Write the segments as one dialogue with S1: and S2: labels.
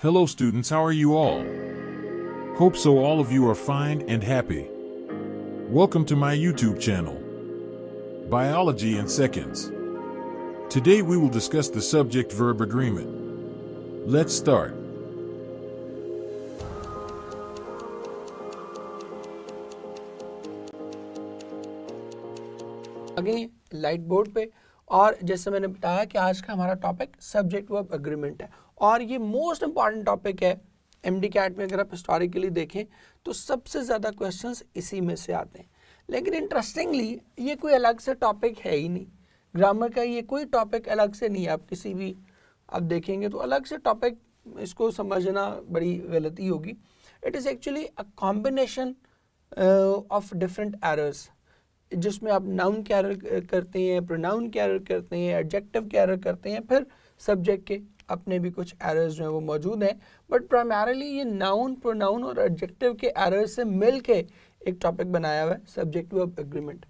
S1: Hello students, how are you all? Hope so all of you are fine and happy. Welcome to my YouTube channel, Biology in Seconds. Today we will discuss the subject-verb agreement. Let's start.
S2: आगे light board पे। और जैसे मैंने बताया कि आज का हमारा टॉपिक सब्जेक्ट वर्ब एग्रीमेंट है और ये मोस्ट इंपॉर्टेंट टॉपिक है। एमडी कैट में अगर आप हिस्टोरिकली देखें तो सबसे ज़्यादा क्वेश्चंस इसी में से आते हैं। लेकिन इंटरेस्टिंगली ये कोई अलग से टॉपिक है ही नहीं, ग्रामर का ये कोई टॉपिक अलग से नहीं है। आप किसी भी आप देखेंगे तो अलग से टॉपिक इसको समझना बड़ी गलती होगी। It is actually a combination of different errors, जिसमें आप नाउन के एरर करते हैं, प्रोनाउन के एरर करते हैं, एडजेक्टिव के एरर करते हैं, फिर सब्जेक्ट के अपने भी कुछ एरर्स जो हैं वो मौजूद हैं। बट प्राइमरीली ये नाउन, प्रोनाउन और एडजेक्टिव के एरर्स से मिल के एक टॉपिक बनाया हुआ है सब्जेक्ट वर्ब एग्रीमेंट।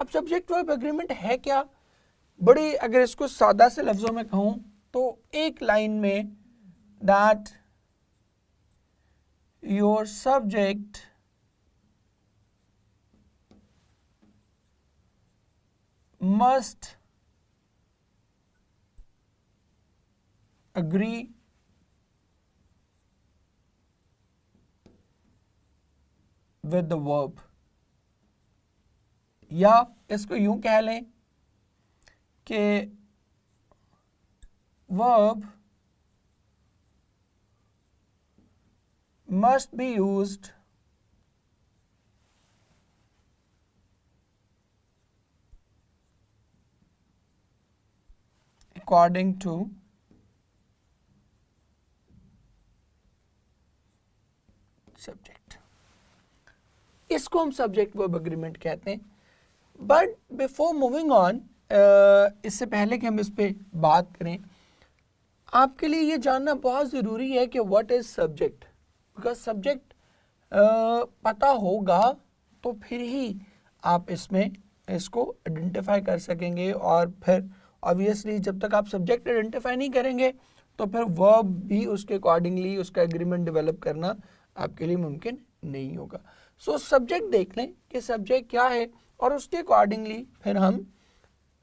S2: अब सब्जेक्ट वर्ब एग्रीमेंट है क्या? बड़ी अगर इसको सादा से लफ्ज़ों में कहूँ तो एक लाइन में that your subject must agree with the verb, या इसको यूं कह लें कि verb must be used according to subject। इसको हम सब्जेक्ट वर्ब एग्रीमेंट कहते हैं। बट बिफोर मूविंग ऑन, इससे पहले कि हम इस पे बात करें, आपके लिए ये जानना बहुत ज़रूरी है कि what is subject. Because subject पता होगा तो फिर ही आप इसमें इसको आइडेंटिफाई कर सकेंगे, और फिर ऑब्वियसली जब तक आप सब्जेक्ट आइडेंटिफाई नहीं करेंगे तो फिर वर्ब भी उसके अकॉर्डिंगली उसका एग्रीमेंट डेवलप करना आपके लिए मुमकिन नहीं होगा। सो सब्जेक्ट देख लें कि सब्जेक्ट क्या है और उसके अकॉर्डिंगली फिर हम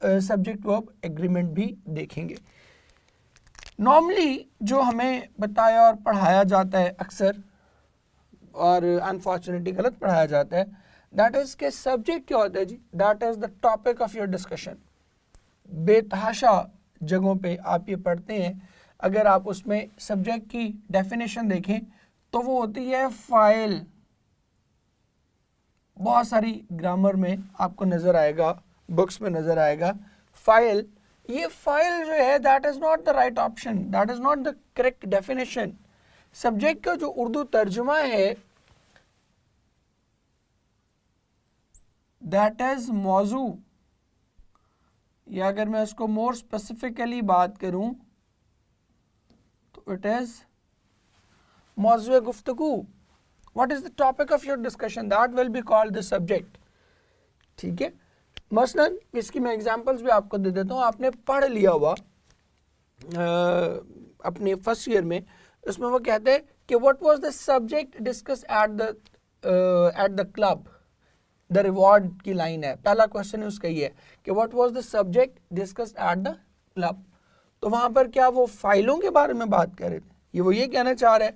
S2: सब्जेक्ट वर्ब एग्रीमेंट भी देखेंगे। नॉर्मली जो हमें बताया और पढ़ाया जाता है अक्सर, और अनफॉर्चुनेटली गलत पढ़ाया जाता है, दैट इज़ के सब्जेक्ट क्या होता है जी? That is the topic of your discussion. बेतहाशा जगहों पे आप ये पढ़ते हैं, अगर आप उसमें सब्जेक्ट की डेफिनेशन देखें तो वो होती है फाइल। बहुत सारी ग्रामर में आपको नज़र आएगा, बुक्स में नज़र आएगा फाइल। ये फाइल जो है that is not the right option, that is not the correct definition. Subject का जो उर्दू तर्जुमा है दैट इज़ मौजू, या अगर मैं उसको मोर स्पेसिफिकली बात करूं तो इट इज़ मौजू गुफ्तगू। What is the topic of your discussion, that will be called the subject. ठीक है, मसलन इसकी मैं एग्जांपल्स भी आपको दे देता हूँ। आपने पढ़ लिया हुआ अपने फर्स्ट ईयर में, उसमें वो कहते हैं कि what was the subject discuss eight the club. The reward की लाइन है, पहला क्वेश्चन है उसका ये है कि what was the subject discussed at the club. तो वहाँ पर क्या वो फाइलों के बारे में बात कर रहे थे? ये कहना चाह रहा है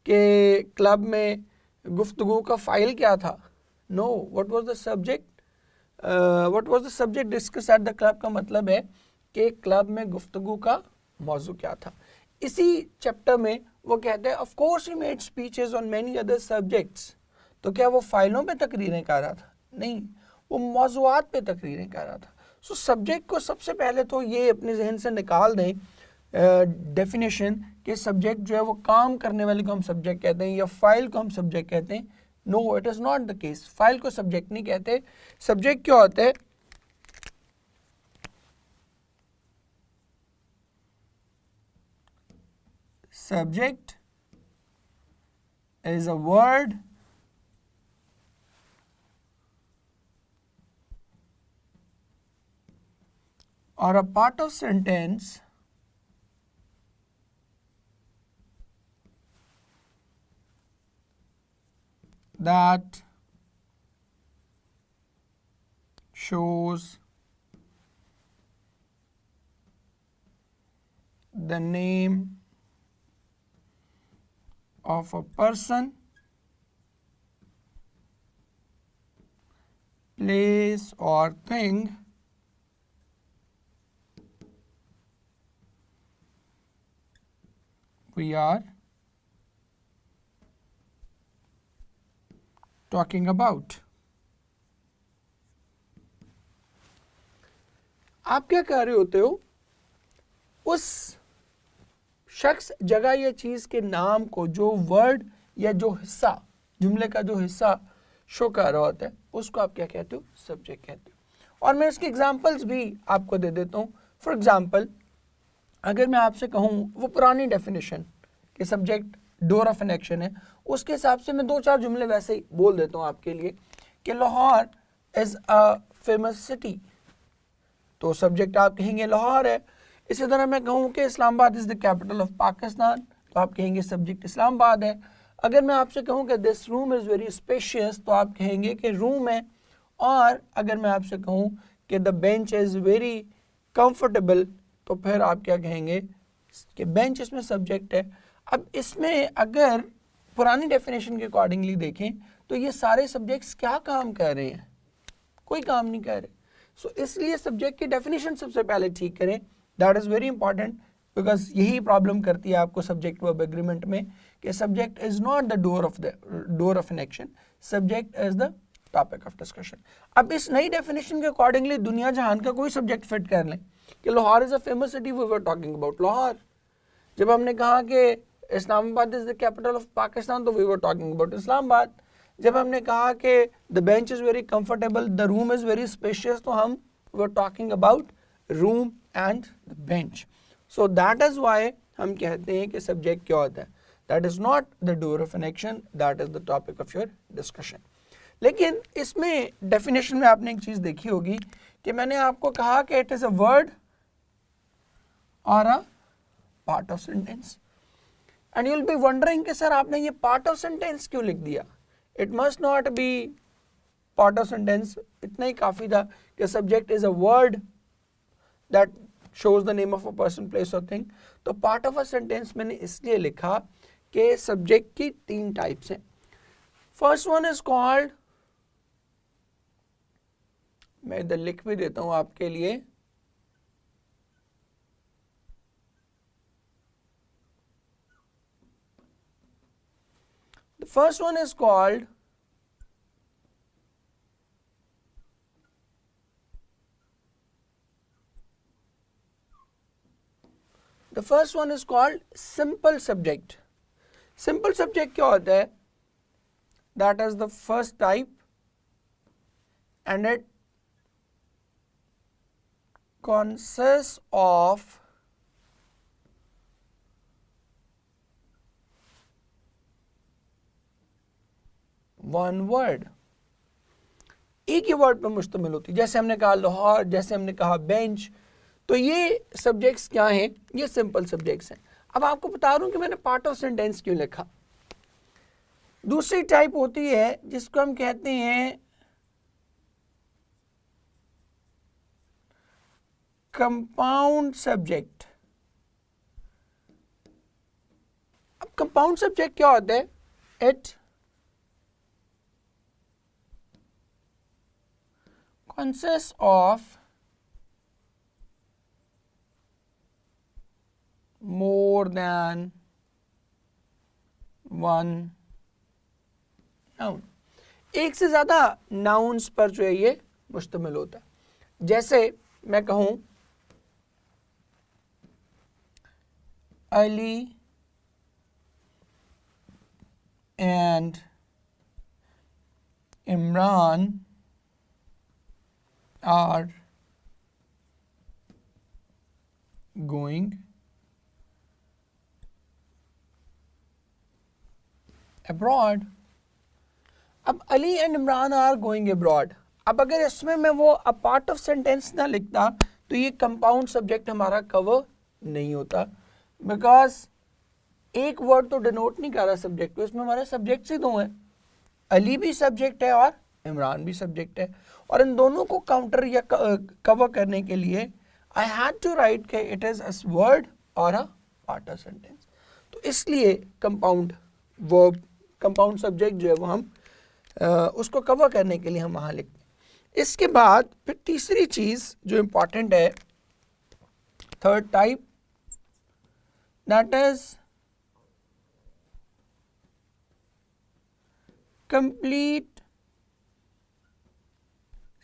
S2: कि क्लब में गुफ्तगू का फाइल क्या था? No, what was the subject, what was the subject discussed at the club का मतलब है कि क्लब में गुफ्तगू का मौजू क्या था। इसी चैप्टर में वो कहते हैं of course he made speeches on many other subjects. तो क्या वो फाइलों पे तकरीरें कर रहा था? नहीं, वो मौज़ूआत पे तकरीरें कर रहा था। सो सब्जेक्ट को सबसे पहले तो ये अपने जहन से निकाल दें डेफिनेशन कि सब्जेक्ट जो है वो काम करने वाले को हम सब्जेक्ट कहते हैं या फाइल को हम सब्जेक्ट कहते हैं। No, it is not the case. File को सब्जेक्ट नहीं कहते। सब्जेक्ट क्या होता है? Subject is a word or a part of sentence that shows the name of a person, place or thing we are talking about. आप क्या कह रहे होते हो? उस शख्स, जगह या चीज के नाम को जो वर्ड या जो हिस्सा, जुमले का जो हिस्सा शो कर रहा होता है, उसको आप क्या कहते हो? सब्जेक्ट कहते हो। और मैं इसके एग्जांपल्स भी आपको दे देता हूँ। फॉर एग्जांपल, अगर मैं आपसे कहूँ वो पुरानी डेफिनेशन कि subject door of an action है, उसके हिसाब से मैं 2-4 जुमले वैसे ही बोल देता हूँ आपके लिए कि Lahore is a famous city, तो सब्जेक्ट आप कहेंगे लाहौर है। इसी तरह मैं कहूँ कि Islamabad is the capital of Pakistan, तो आप कहेंगे सब्जेक्ट इस्लामाबाद है। अगर मैं आपसे कहूँ कि this room is very spacious, तो आप कहेंगे कि रूम है। और अगर मैं आपसे कहूँ कि the bench is very comfortable, तो फिर आप क्या कहेंगे कि बेंच इसमें सब्जेक्ट है। अब इसमें अगर पुरानी डेफिनेशन के अकॉर्डिंगली देखें तो ये सारे सब्जेक्ट्स क्या काम कर रहे हैं? कोई काम नहीं कर रहे। सो इसलिए सब्जेक्ट की डेफिनेशन सबसे पहले ठीक करें, that is very important, because यही प्रॉब्लम करती है आपको सब्जेक्ट वर्ब एग्रीमेंट में कि subject is not the doer of an action, subject is the topic of discussion. अब इस नई डेफिनेशन के अकॉर्डिंगली दुनिया जहान का कोई सब्जेक्ट फिट कर लें कि Lahore is a famous city, we were talking about Lahore. जब हमने कहा कि Islamabad is the capital of Pakistan, तो we were talking about Islamabad. जब हमने कहा कि the bench is very comfortable, the room is very spacious, तो हम were talking about room and the bench. So that is why हम कहते हैं कि सब्जेक्ट क्या होता है, that is not the doer of an action, that is the topic of your discussion. लेकिन इसमें डेफिनेशन में आपने एक चीज देखी होगी कि मैंने आपको कहा कि इट इज अ वर्ड और a part of sentence, and you will be wondering कि सर आपने ये पार्ट ऑफ सेंटेंस क्यों लिख दिया? It must not be part of sentence, इतना ही काफी था कि subject is a word that shows the name of a person, place or thing। तो पार्ट ऑफ अ सेंटेंस मैंने इसलिए लिखा कि सब्जेक्ट की 3 टाइप्स हैं। फर्स्ट वन इज कॉल्ड, मैं इधर लिख भी देता हूं आपके लिए, the first one is called The first one is called simple subject. Simple subject क्या होता है? That is the first type, and it consists of one word. एक ही वर्ड पर मुश्तमिल होती है। जैसे हमने कहा लाहौर, जैसे हमने कहा बेंच, तो ये सब्जेक्ट्स क्या हैं? ये सिंपल सब्जेक्ट्स हैं। अब आपको बता रहा हूं कि मैंने पार्ट ऑफ सेंटेंस क्यों लिखा। दूसरी टाइप होती है जिसको हम कहते हैं कंपाउंड सब्जेक्ट। अब कंपाउंड सब्जेक्ट क्या होता है? It consists of more than one noun। एक से ज्यादा नाउन्स पर जो है ये मुश्तमिल होता है। जैसे मैं कहूं Ali and Imran are going abroad। अब Ali and Imran are going abroad. अब अगर इसमें मैं वो अ पार्ट ऑफ सेंटेंस ना लिखता तो ये कंपाउंड सब्जेक्ट हमारा कवर नहीं होता, बिकॉज एक वर्ड तो डिनोट नहीं कर रहा सब्जेक्ट को, इसमें हमारे सब्जेक्ट्स ही 2 हैं। अली भी सब्जेक्ट है और इमरान भी सब्जेक्ट है, और इन दोनों को काउंटर या कवर करने के लिए आई हैड टू राइट के इट इज अ वर्ड और अ पार्ट ऑफ सेंटेंस। तो इसलिए कंपाउंड वर्ब, कंपाउंड सब्जेक्ट जो है वो हम उसको कवर करने के लिए हम वहाँ लिखते हैं। इसके बाद फिर तीसरी चीज़ जो इम्पॉर्टेंट है, third type, that is complete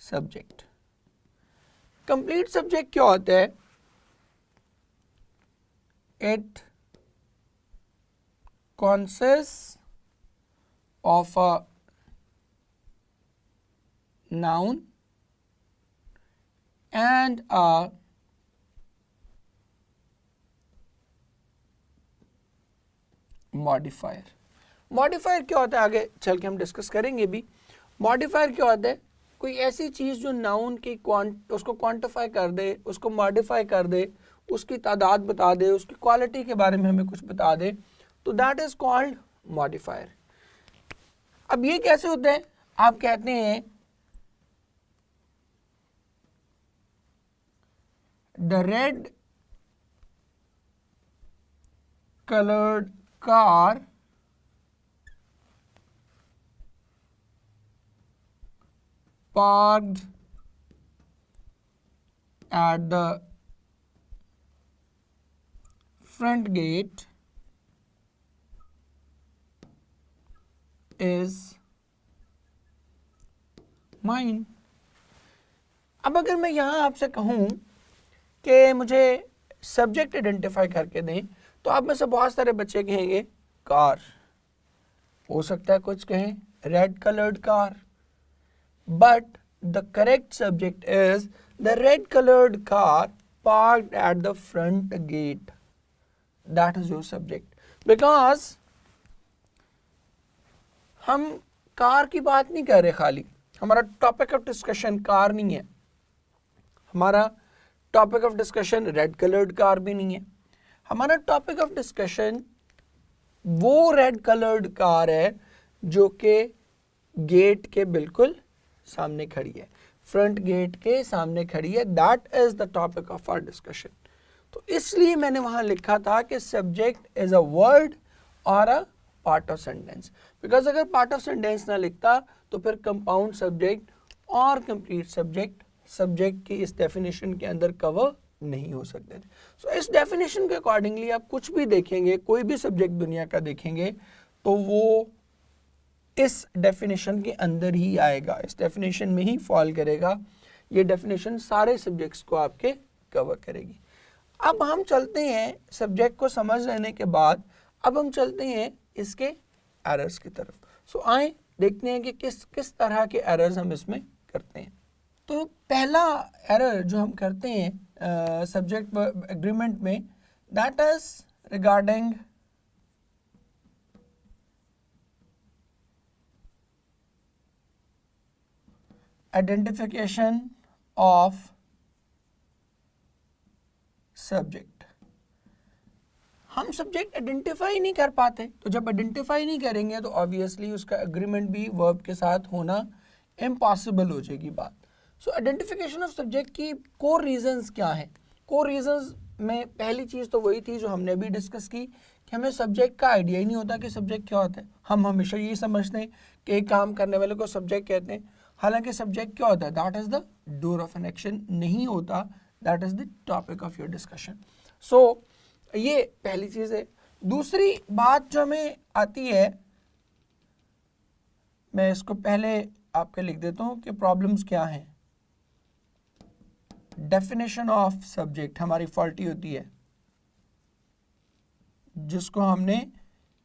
S2: subject. Complete subject क्या होता है? It consists of a noun and a modifier। Modifier क्या होता है आगे चल के हम डिस्कस करेंगे भी। मॉडिफायर क्या होता है? कोई ऐसी चीज़ जो नाउन की उसको क्वांटिफाई कर दे, उसको मॉडिफाई कर दे, उसकी तादाद बता दे, उसकी क्वालिटी के बारे में हमें कुछ बता दे, तो दैट इज कॉल्ड मॉडिफायर। अब ये कैसे होता है? आप कहते हैं the red coloured car parked at the front gate is mine। अब अगर मैं यहाँ आपसे कहूँ कि मुझे सब्जेक्ट आइडेंटिफाई करके दें, तो आप में से बहुत सारे बच्चे कहेंगे कार, हो सकता है कुछ कहें red coloured car, but the correct subject is the red colored car parked at the front gate। that is your subject, because हम कार की बात नहीं कर रहे, खाली हमारा टॉपिक ऑफ डिस्कशन कार नहीं है, हमारा topic of discussion red coloured car भी नहीं है, हमारा टॉपिक ऑफ डिस्कशन वो रेड कलर्ड कार है जो कि गेट के बिल्कुल सामने खड़ी है, फ्रंट गेट के सामने खड़ी है। That is the topic of our discussion. तो इसलिए मैंने वहां लिखा था कि सब्जेक्ट इज अ वर्ड और a part of sentence, because अगर पार्ट ऑफ सेंटेंस ना लिखता तो फिर कंपाउंड सब्जेक्ट और कंप्लीट सब्जेक्ट की इस डेफिनेशन के अंदर कवर नहीं हो सकते थे। सो इस डेफिनेशन के अकॉर्डिंगली आप कुछ भी देखेंगे, कोई भी सब्जेक्ट दुनिया का देखेंगे, तो वो इस डेफिनेशन के अंदर ही आएगा, इस डेफिनेशन में ही फॉल करेगा। ये डेफिनेशन सारे सब्जेक्ट्स को आपके कवर करेगी। अब हम चलते हैं सब्जेक्ट को समझ लेने के बाद, अब हम चलते हैं इसके एरर्स की तरफ। सो आए देखते हैं कि किस तरह के एरर्स हम इसमें करते हैं। तो पहला एरर जो हम करते हैं सब्जेक्ट एग्रीमेंट में, that is regarding identification of subject. हम सब्जेक्ट आइडेंटिफाई नहीं कर पाते, तो जब आइडेंटिफाई नहीं करेंगे तो ऑब्वियसली उसका एग्रीमेंट भी वर्ब के साथ होना इम्पॉसिबल हो जाएगी बात। सो आइडेंटिफिकेशन ऑफ सब्जेक्ट की कोर रीजंस क्या हैं? कोर रीजंस में पहली चीज़ तो वही थी जो हमने अभी डिस्कस की कि हमें सब्जेक्ट का आइडिया ही नहीं होता कि सब्जेक्ट क्या होता है। हम हमेशा ये समझते हैं कि एक काम करने वाले को सब्जेक्ट कहते हैं, हालांकि सब्जेक्ट क्या होता है? That is the doer of an action नहीं होता, that is the topic of your discussion. So ये पहली चीज है। दूसरी बात जो हमें आती है, मैं इसको पहले आपके लिख देता हूं कि प्रॉब्लम्स क्या हैं। डेफिनेशन ऑफ सब्जेक्ट हमारी फॉल्टी होती है, जिसको हमने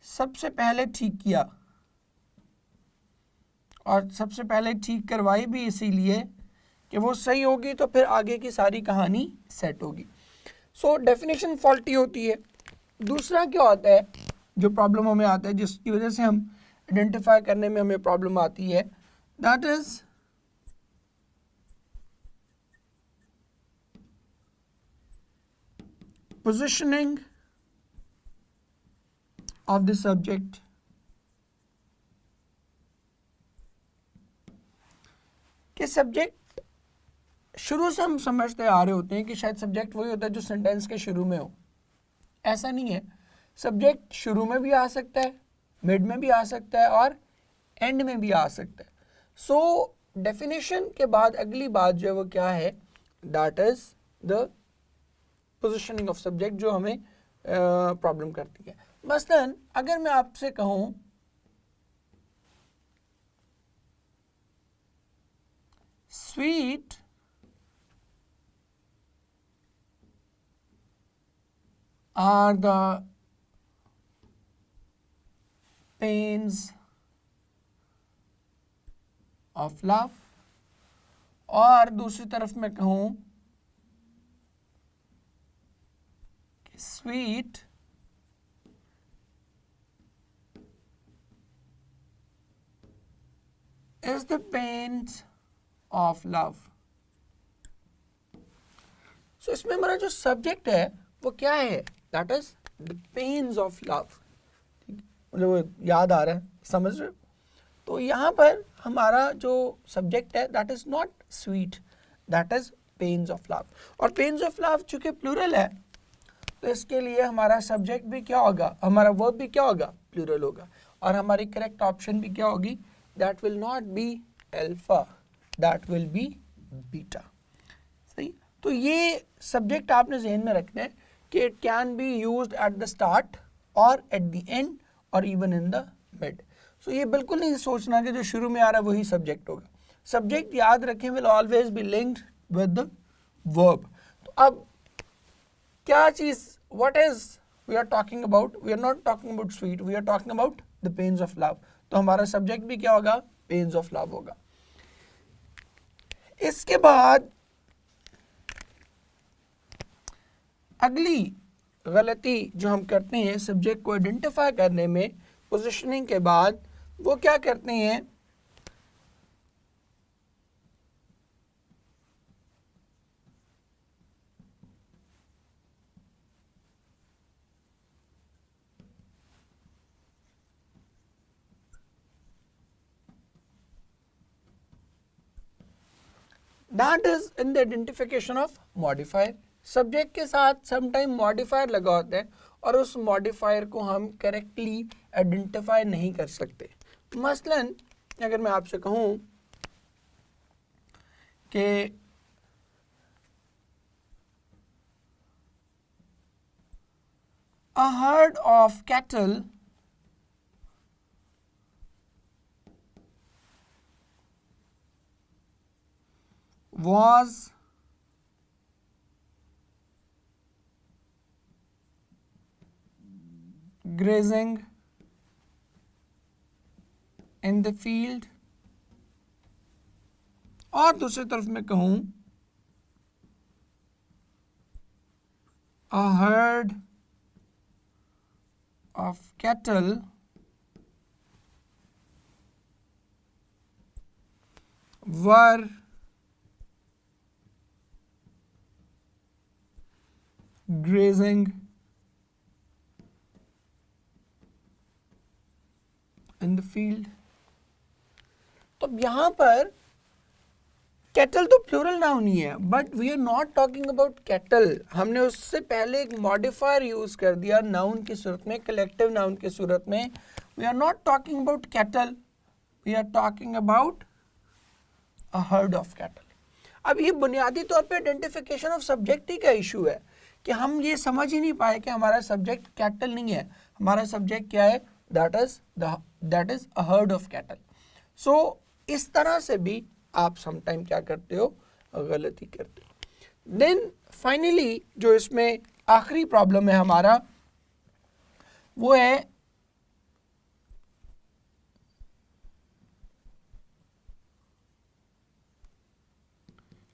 S2: सबसे पहले ठीक किया, और सबसे पहले ठीक करवाई भी इसीलिए कि वो सही होगी तो फिर आगे की सारी कहानी सेट होगी। सो डेफिनेशन फॉल्टी होती है। दूसरा क्या होता है जो प्रॉब्लम हमें आता है, जिसकी वजह से हम आइडेंटिफाई करने में हमें प्रॉब्लम आती है, that is positioning of the subject subject शुरू से हम समझते आ रहे होते हैं कि शायद सब्जेक्ट वही होता है जो सेंटेंस के शुरू में हो। ऐसा नहीं है, सब्जेक्ट शुरू में भी आ सकता है, मिड में भी आ सकता है और एंड में भी आ सकता है। सो डेफिनेशन के बाद अगली बात जो है वो क्या है, that is the positioning of subject, जो हमें प्रॉब्लम करती है। मसलन अगर मैं आपसे कहूं sweet are the pains of love, और दूसरी तरफ मैं कहूं कि sweet is the pains of love। सो इसमें हमारा जो सब्जेक्ट है वो क्या है, that is the pains of love. मतलब याद आ रहा है, समझ रहे हो? तो यहाँ पर हमारा जो सब्जेक्ट है that is not sweet, that is pens of love. और पेन्स ऑफ लव चूंकि प्लूरल है तो इसके लिए हमारा सब्जेक्ट भी क्या होगा, हमारा वर्ब भी क्या होगा, प्लूरल होगा। और हमारी करेक्ट ऑप्शन भी क्या होगी, that will not be alpha, that will B beta. सही, तो ये सब्जेक्ट आपने जहन में रखना है कि it can be used at the start और एट द एंड और इवन इन द मिड। सो ये बिल्कुल नहीं सोचना कि जो शुरू में आ रहा है वही सब्जेक्ट होगा। सब्जेक्ट याद रखें will always be linked with the verb. तो अब क्या चीज़, what is we are talking about, we are not talking about sweet, we are talking about the pains of love. तो हमारा सब्जेक्ट भी क्या होगा, पेन्स ऑफ लव होगा। इसके बाद अगली गलती जो हम करते हैं सब्जेक्ट को आइडेंटिफाई करने में पोजीशनिंग के बाद, वो क्या करते हैं, that is in the identification of modifier. Subject के साथ समटाइम मॉडिफायर लगा होता है और उस मॉडिफायर को हम करेक्टली आइडेंटिफाई नहीं कर सकते। मसलन अगर मैं आपसे कहूं कि a herd of cattle was grazing in the field, और दूसरी तरफ मैं कहूं a herd of cattle were grazing in the field। तो अब यहां पर कैटल तो प्लूरल नाउन ही है, but we are not talking about cattle. हमने उससे पहले एक मॉडिफायर यूज कर दिया नाउन की सूरत में, कलेक्टिव नाउन की सूरत में। We are not talking about cattle, we are talking about a herd of cattle. अब ये बुनियादी तौर पे आइडेंटिफिकेशन ऑफ सब्जेक्ट ही का इशू है कि हम ये समझ ही नहीं पाए कि हमारा सब्जेक्ट कैटल नहीं है, हमारा सब्जेक्ट क्या है, that is a herd of cattle. So इस तरह से भी आप समटाइम क्या करते हो, गलती करते हो। देन फाइनली जो इसमें आखिरी प्रॉब्लम है हमारा, वो है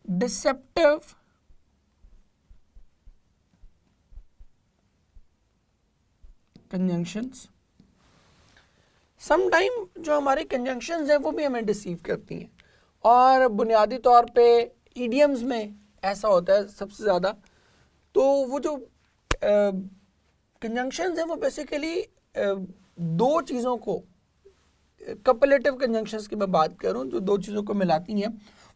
S2: डिसेप्टिव कंजंक्शंस। समटाइम जो हमारे कंजंक्शंस हैं वो भी हमें डिसीव करती हैं, और बुनियादी तौर पे इडियम्स में ऐसा होता है सबसे ज़्यादा। तो वो जो कंजंक्शंस हैं वो बेसिकली दो चीज़ों को, कपलेटिव कंजंक्शंस की मैं बात करूं जो दो चीज़ों को मिलाती हैं,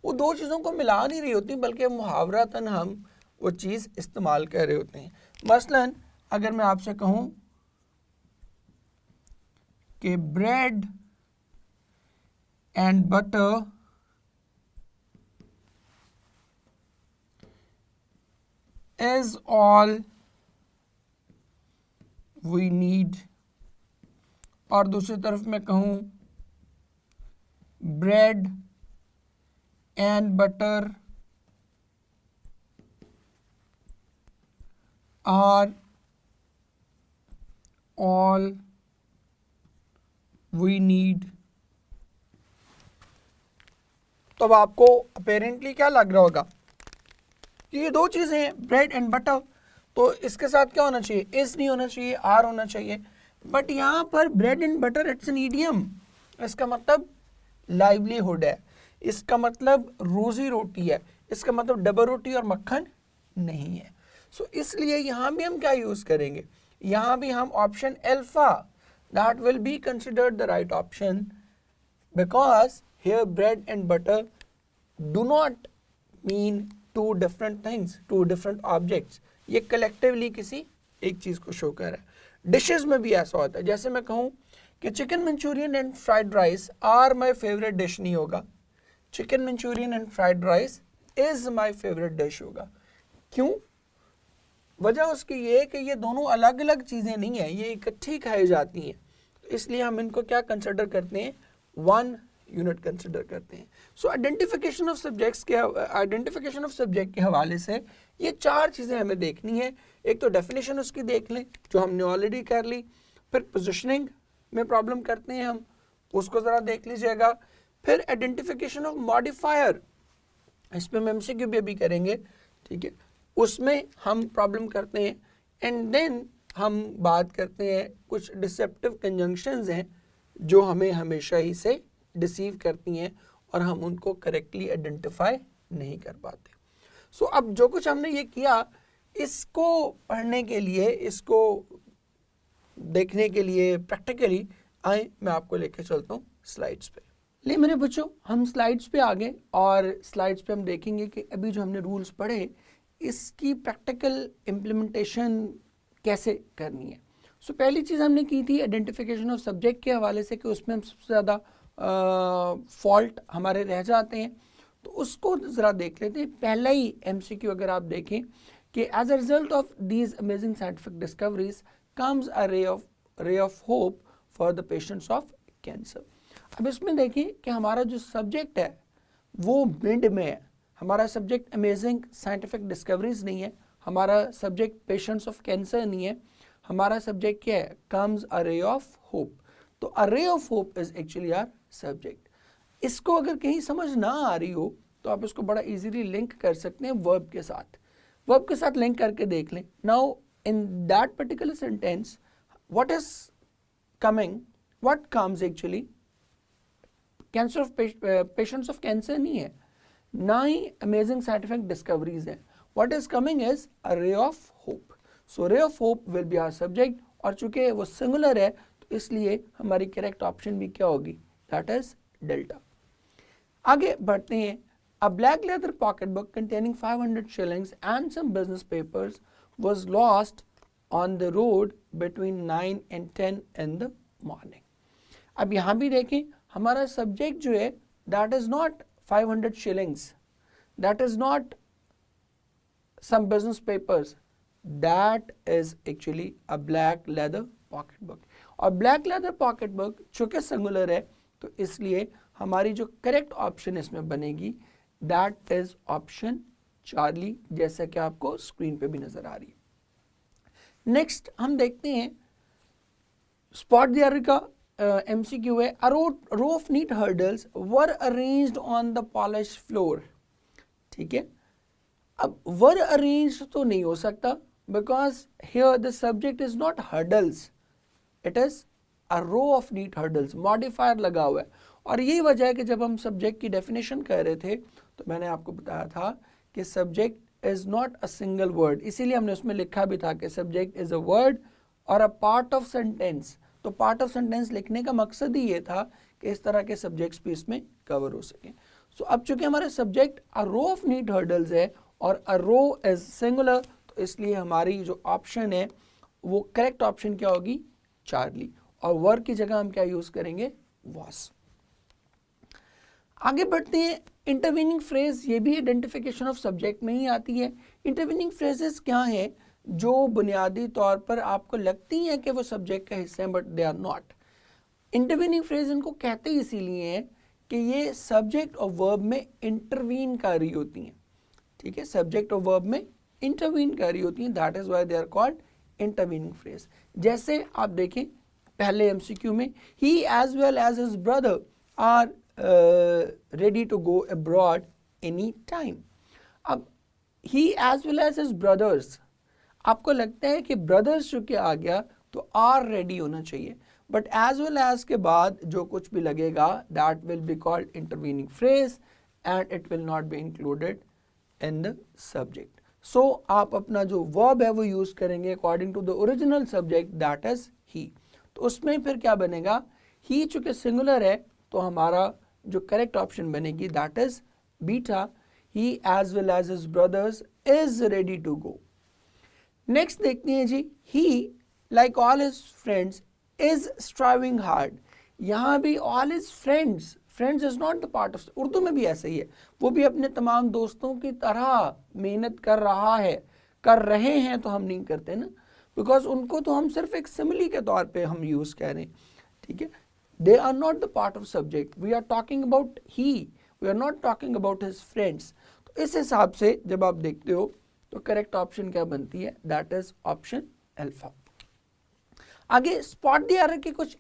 S2: वो दो चीज़ों को मिला नहीं रही होती, बल्कि मुहावरतन हम वो चीज़ इस्तेमाल कर रहे होते हैं। मसलन अगर मैं आपसे कहूँ कि bread and butter is all we need, और दूसरी तरफ मैं कहूँ bread and butter are all we need, तो अब आपको अपेरेंटली क्या लग रहा होगा कि ये दो चीज़ें हैं, ब्रेड एंड बटर, तो इसके साथ क्या होना चाहिए, इज नहीं होना चाहिए, आर होना चाहिए। बट यहाँ पर bread and butter it's an idiom, इसका मतलब लाइवलीहुड है, इसका मतलब रोजी रोटी है, इसका मतलब डबल रोटी और मक्खन नहीं है। सो इसलिए यहाँ भी हम क्या यूज़ करेंगे, यहाँ भी हम option alpha, that will be considered the right option, because here bread and butter do not mean two different things, two different objects, ये कलेक्टिवली किसी एक चीज़ को शो कर रहा है। डिशेस में भी ऐसा होता है, जैसे मैं कहूँ कि chicken Manchurian and fried rice are my favourite dish नहीं होगा, chicken Manchurian and fried rice is my favourite dish होगा। क्यों? वजह उसकी ये है कि ये दोनों अलग अलग चीज़ें नहीं है, ये इकट्ठी खाई जाती हैं, तो इसलिए हम इनको क्या कंसिडर करते हैं, वन यूनिट कंसिडर करते हैं। सो आइडेंटिफिकेशन ऑफ सब्जेक्ट के हवाले से ये चार चीज़ें हमें देखनी है। एक तो डेफिनेशन उसकी देख लें जो हमने ऑलरेडी कर ली, फिर पोजिशनिंग में प्रॉब्लम करते हैं हम, उसको ज़रा देख लीजिएगा, फिर आइडेंटिफिकेशन ऑफ मॉडिफायर, इस पर हम एमसीक्यू भी अभी करेंगे, ठीक है, उसमें हम प्रॉब्लम करते हैं, एंड देन हम बात करते हैं कुछ डिसेप्टिव कंजंक्शंस हैं जो हमें हमेशा ही से डिसीव करती हैं और हम उनको करेक्टली आइडेंटिफाई नहीं कर पाते। सो अब जो कुछ हमने ये किया, इसको पढ़ने के लिए, इसको देखने के लिए प्रैक्टिकली आए मैं आपको लेकर चलता हूँ स्लाइड्स पे। ले मेरे बच्चों, हम स्लाइड्स पे आ गए और स्लाइड्स पे हम देखेंगे कि अभी जो हमने रूल्स पढ़े इसकी प्रैक्टिकल इम्प्लीमेंटेशन कैसे करनी है। सो पहली चीज़ हमने की थी आइडेंटिफिकेशन ऑफ सब्जेक्ट के हवाले से कि उसमें हम सबसे ज़्यादा फॉल्ट हमारे रह जाते हैं, तो उसको ज़रा देख लेते हैं। पहला ही एमसीक्यू अगर आप देखें कि as a result of these amazing scientific discoveries comes a ray of hope for the patients of cancer. अब इसमें देखिए कि हमारा जो सब्जेक्ट है वो मिड में है, हमारा सब्जेक्ट अमेजिंग साइंटिफिक डिस्कवरीज नहीं है, हमारा सब्जेक्ट पेशेंट्स ऑफ कैंसर नहीं है, हमारा सब्जेक्ट क्या है, comes a ray of hope. तो a ray of hope is actually our subject. इसको अगर कहीं समझ ना आ रही हो तो आप इसको बड़ा इजीली लिंक कर सकते हैं वर्ब के साथ, वर्ब के साथ लिंक करके देख लें। Now in that particular sentence what is coming, what comes actually, cancer of patients of cancer नहीं है, ना ही अमेजिंग साइंटिफिक डिस्कवरीज है, what is coming is a ray of hope. So ray of hope will be our subject, और चूंकि वो singular है तो इसलिए हमारी करेक्ट ऑप्शन भी क्या होगी, दैट इज डेल्टा। आगे बढ़ते हैं। A black leather pocketbook containing 500 shillings and some business papers was lost on the road between 9 and 10 in the morning. अब यहाँ भी देखें हमारा सब्जेक्ट जो है that is not 500 shillings, that is not some business papers, that is actually a black leather pocketbook. और black leather pocketbook चूँकि singular है तो इसलिए हमारी जो करेक्ट ऑप्शन इसमें बनेगी दैट इज ऑप्शन चार्ली, जैसा कि आपको स्क्रीन पे भी नजर आ रही है। नेक्स्ट हम देखते हैं स्पॉट द एरर का एमसीक्यू है। A row of neat hurdles were arranged on the polish floor. ठीक है, अब वर अरेंज्ड तो नहीं हो सकता because here the subject is not hurdles, it is a row of neat hurdles, modifier लगा हुआ है। और यही वजह है कि जब हम सब्जेक्ट की डेफिनेशन कर रहे थे तो मैंने आपको बताया था कि subject is not a single word, इसीलिए हमने उसमें लिखा भी था कि सब्जेक्ट इज अ वर्ड और अ पार्ट ऑफ सेंटेंस। तो पार्ट ऑफ सेंटेंस लिखने का मकसद ही ये था कि इस तरह के सब्जेक्ट्स भी इसमें कवर हो सकें। सो अब चूंकि हमारा subject a row of neat hurdles है और अ रो इज सिंगुलर, तो इसलिए हमारी जो ऑप्शन है वो करेक्ट ऑप्शन क्या होगी, चार्ली, और वर की जगह हम क्या यूज करेंगे, वॉस। आगे बढ़ते हैं, इंटरवीनिंग फ्रेज, ये भी आइडेंटिफिकेशन ऑफ सब्जेक्ट में ही आती है। इंटरवीनिंग फ्रेजेस क्या हैं, जो बुनियादी तौर पर आपको लगती हैं कि वो सब्जेक्ट का हिस्सा है but they are not. Intervening phrase इनको कहते ही इसीलिए हैं कि ये सब्जेक्ट और वर्ब में इंटरवीन कर रही होती हैं, ठीक है, सब्जेक्ट और वर्ब में इंटरवीन कर रही होती हैं, that is why they are called intervening phrase. जैसे आप देखें पहले एमसीक्यू में, he as well as his brother are ready to go abroad any time. अब he as well as his brothers, आपको लगता है कि ब्रदर्स चूंकि आ गया तो आर रेडी होना चाहिए, बट एज वेल एज के बाद जो कुछ भी लगेगा that will be called intervening phrase and it will not be included in the subject. So आप अपना जो वर्ब है वो यूज करेंगे according to the original subject that is he. तो उसमें फिर क्या बनेगा, ही चूंकि सिंगुलर है तो हमारा जो करेक्ट ऑप्शन बनेगी that is beta, he as well as his brothers is ready to go. Next देखते हैं जी, he like all his friends is striving hard. यहाँ भी all his friends, friends is not the part of, Urdu में भी ऐसा ही है, वो भी अपने तमाम दोस्तों की तरह मेहनत कर रहा है, कर रहे हैं तो हम नहीं करते ना, बिकॉज उनको तो हम सिर्फ एक सिमिली के तौर पे हम यूज कर रहे हैं, ठीक है, they are not the part of subject, we are talking about he, we are not talking about his friends. तो इस हिसाब से जब आप देखते हो तो करेक्ट ऑप्शन क्या बनती है, दैट इज ऑप्शन अल्फा। आगे स्पॉट द एरर के कुछ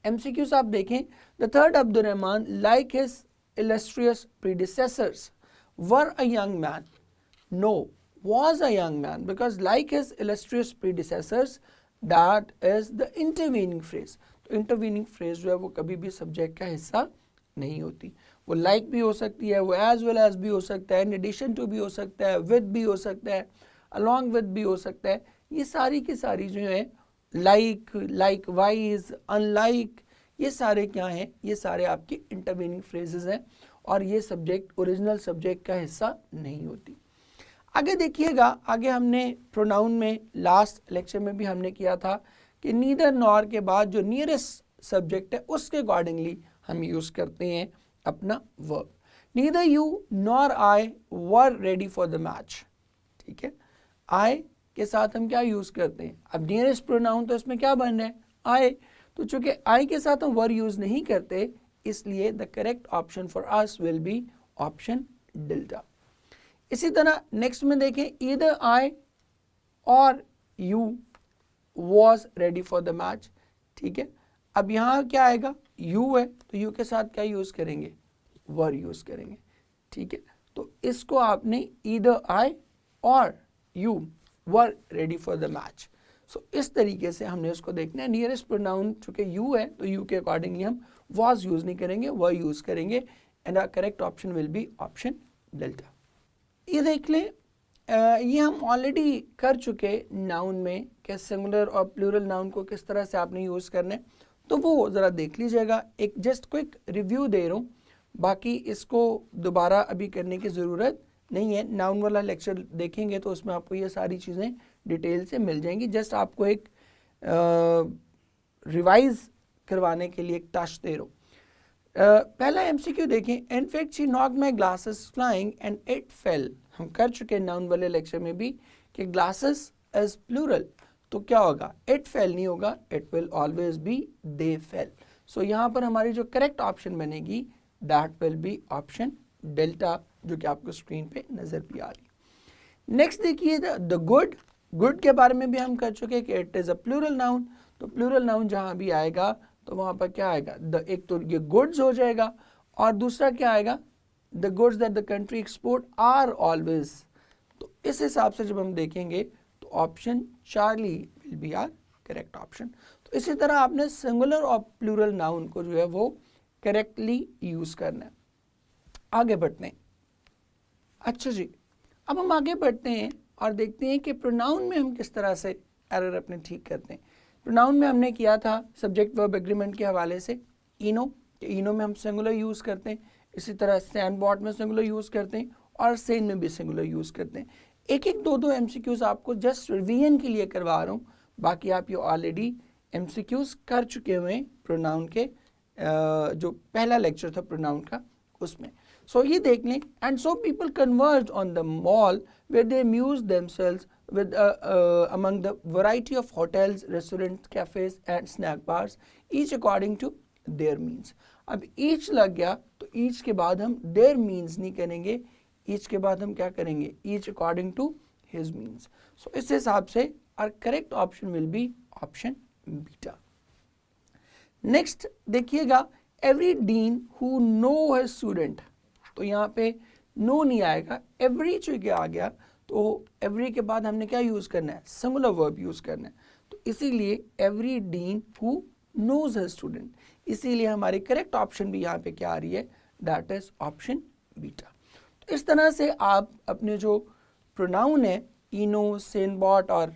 S2: एमसीक्यूज आप देखें। The third Abdurrahman like his illustrious predecessors were a young man, no, was a young man, because like his illustrious predecessors that is the intervening phrase। तो intervening phrase जो है वो कभी भी सब्जेक्ट का हिस्सा नहीं होती, वो like भी हो सकती है, वो as well as भी हो सकता है, in addition to भी हो सकता है, with भी हो सकता है, along with भी हो सकता है, ये सारी की सारी जो है like, likewise, unlike, ये सारे क्या हैं, ये सारे आपकी इंटरवीनिंग फ्रेजेस हैं और ये सब्जेक्ट ओरिजिनल सब्जेक्ट का हिस्सा नहीं होती। आगे देखिएगा, आगे हमने प्रोनाउन में लास्ट लेक्चर में भी हमने किया था कि नीदर नॉर के बाद जो नियरेस्ट सब्जेक्ट है उसके अकॉर्डिंगली हम यूज करते हैं अपना verb. Neither you nor I were ready for the match, ठीक है, आई के साथ हम क्या यूज करते हैं, अब नियरेस्ट प्रोनाउन तो इसमें क्या बन रहा है, आई, तो चूंकि आई के साथ हम वर यूज नहीं करते इसलिए the correct option for us will be option delta. इसी तरह नेक्स्ट में देखें, either I or you was ready for the match, ठीक है, अब यहाँ क्या आएगा, यू है तो यू के साथ क्या यूज करेंगे, वर यूज करेंगे, ठीक है, तो इसको आपने either I or you were ready for the match. So इस तरीके से हमने उसको देखना है। नियरेस्ट प्रोनाउन चूंकि यू है तो यू के अकॉर्डिंगली हम वॉज यूज नहीं करेंगे, वह यूज करेंगे, and the correct option will be option delta. ये देख लें, ये हम ऑलरेडी कर चुके नाउन में कि सिंगुलर और प्लूरल नाउन को किस तरह से आपने यूज करना है, तो वो ज़रा देख लीजिएगा, एक जस्ट क्विक रिव्यू दे रहा हूँ, बाकी इसको दोबारा अभी करने की ज़रूरत नहीं है। नाउन वाला लेक्चर देखेंगे तो उसमें आपको ये सारी चीज़ें डिटेल से मिल जाएंगी, जस्ट आपको एक रिवाइज करवाने के लिए एक टास्क दे रहा हूँ। पहला एमसीक्यू देखें, in fact she knocked my glasses flying and it fail. हम कर चुके हैं नाउन वाले लेक्चर में भी कि ग्लासेस इज प्लूरल, तो क्या होगा, इट फेल नहीं होगा, it will always be they fail. So यहाँ पर हमारी जो करेक्ट ऑप्शन बनेगी that will be option delta, जो कि आपको स्क्रीन पे नजर भी आ रही। नेक्स्ट देखिए द गुड, गुड के बारे में भी हम कर चुके हैं कि it is a plural noun, तो प्लूरल नाउन जहां भी आएगा तो वहां पर क्या आएगा, द, एक तो ये गुड्स हो जाएगा और दूसरा क्या आएगा, the goods that the country export are always. तो इस हिसाब से जब हम देखेंगे तो option charlie will be our correct option. तो इसी तरह आपने सिंगुलर और प्लूरल नाउन को जो है वो करेक्टली यूज करना है। आगे बढ़ते हैं, अच्छा जी, अब हम आगे बढ़ते हैं और देखते हैं कि प्रोनाउन में हम किस तरह से एरर अपने ठीक करते हैं। प्रोनाउन में हमने किया था सब्जेक्ट वर्ब एग्रीमेंट के हवाले से, इनो, इनो में हम सिंगुलर यूज़ करते हैं, इसी तरह सैंड बॉट में सिंगुलर यूज़ करते हैं और सेन में भी सिंगुलर यूज़ करते हैं। एक एक दो MCQs आपको जस्ट रिवीजन के लिए करवा रहा हूँ, बाकी आप ये ऑलरेडी MCQs कर चुके हुए हैं प्रोनाउन के जो पहला लेक्चर था प्रोनाउन का उसमें। सो ये देख लें। And so people converge on the mall where they amuse themselves with among the variety of hotels, restaurants, cafes and snack bars, each according to their means. अब each लग गया तो each के बाद हम their means नहीं करेंगे, each के बाद हम क्या करेंगे, each according to his means. So इस हिसाब से our correct option will be option beta. Next देखिएगा, every dean who know his student, तो यहाँ पे no नहीं आएगा, every चूँकि आ गया तो एवरी के बाद हमने क्या यूज़ करना है, सिंगुलर वर्ब यूज़ करना है। तो इसीलिए every dean who knows his student, इसीलिए हमारी करेक्ट ऑप्शन भी यहाँ पे क्या आ रही है, दैट इज ऑप्शन बीटा। तो इस तरह से आप अपने जो प्रोनाउन है इनो, सेन बॉट और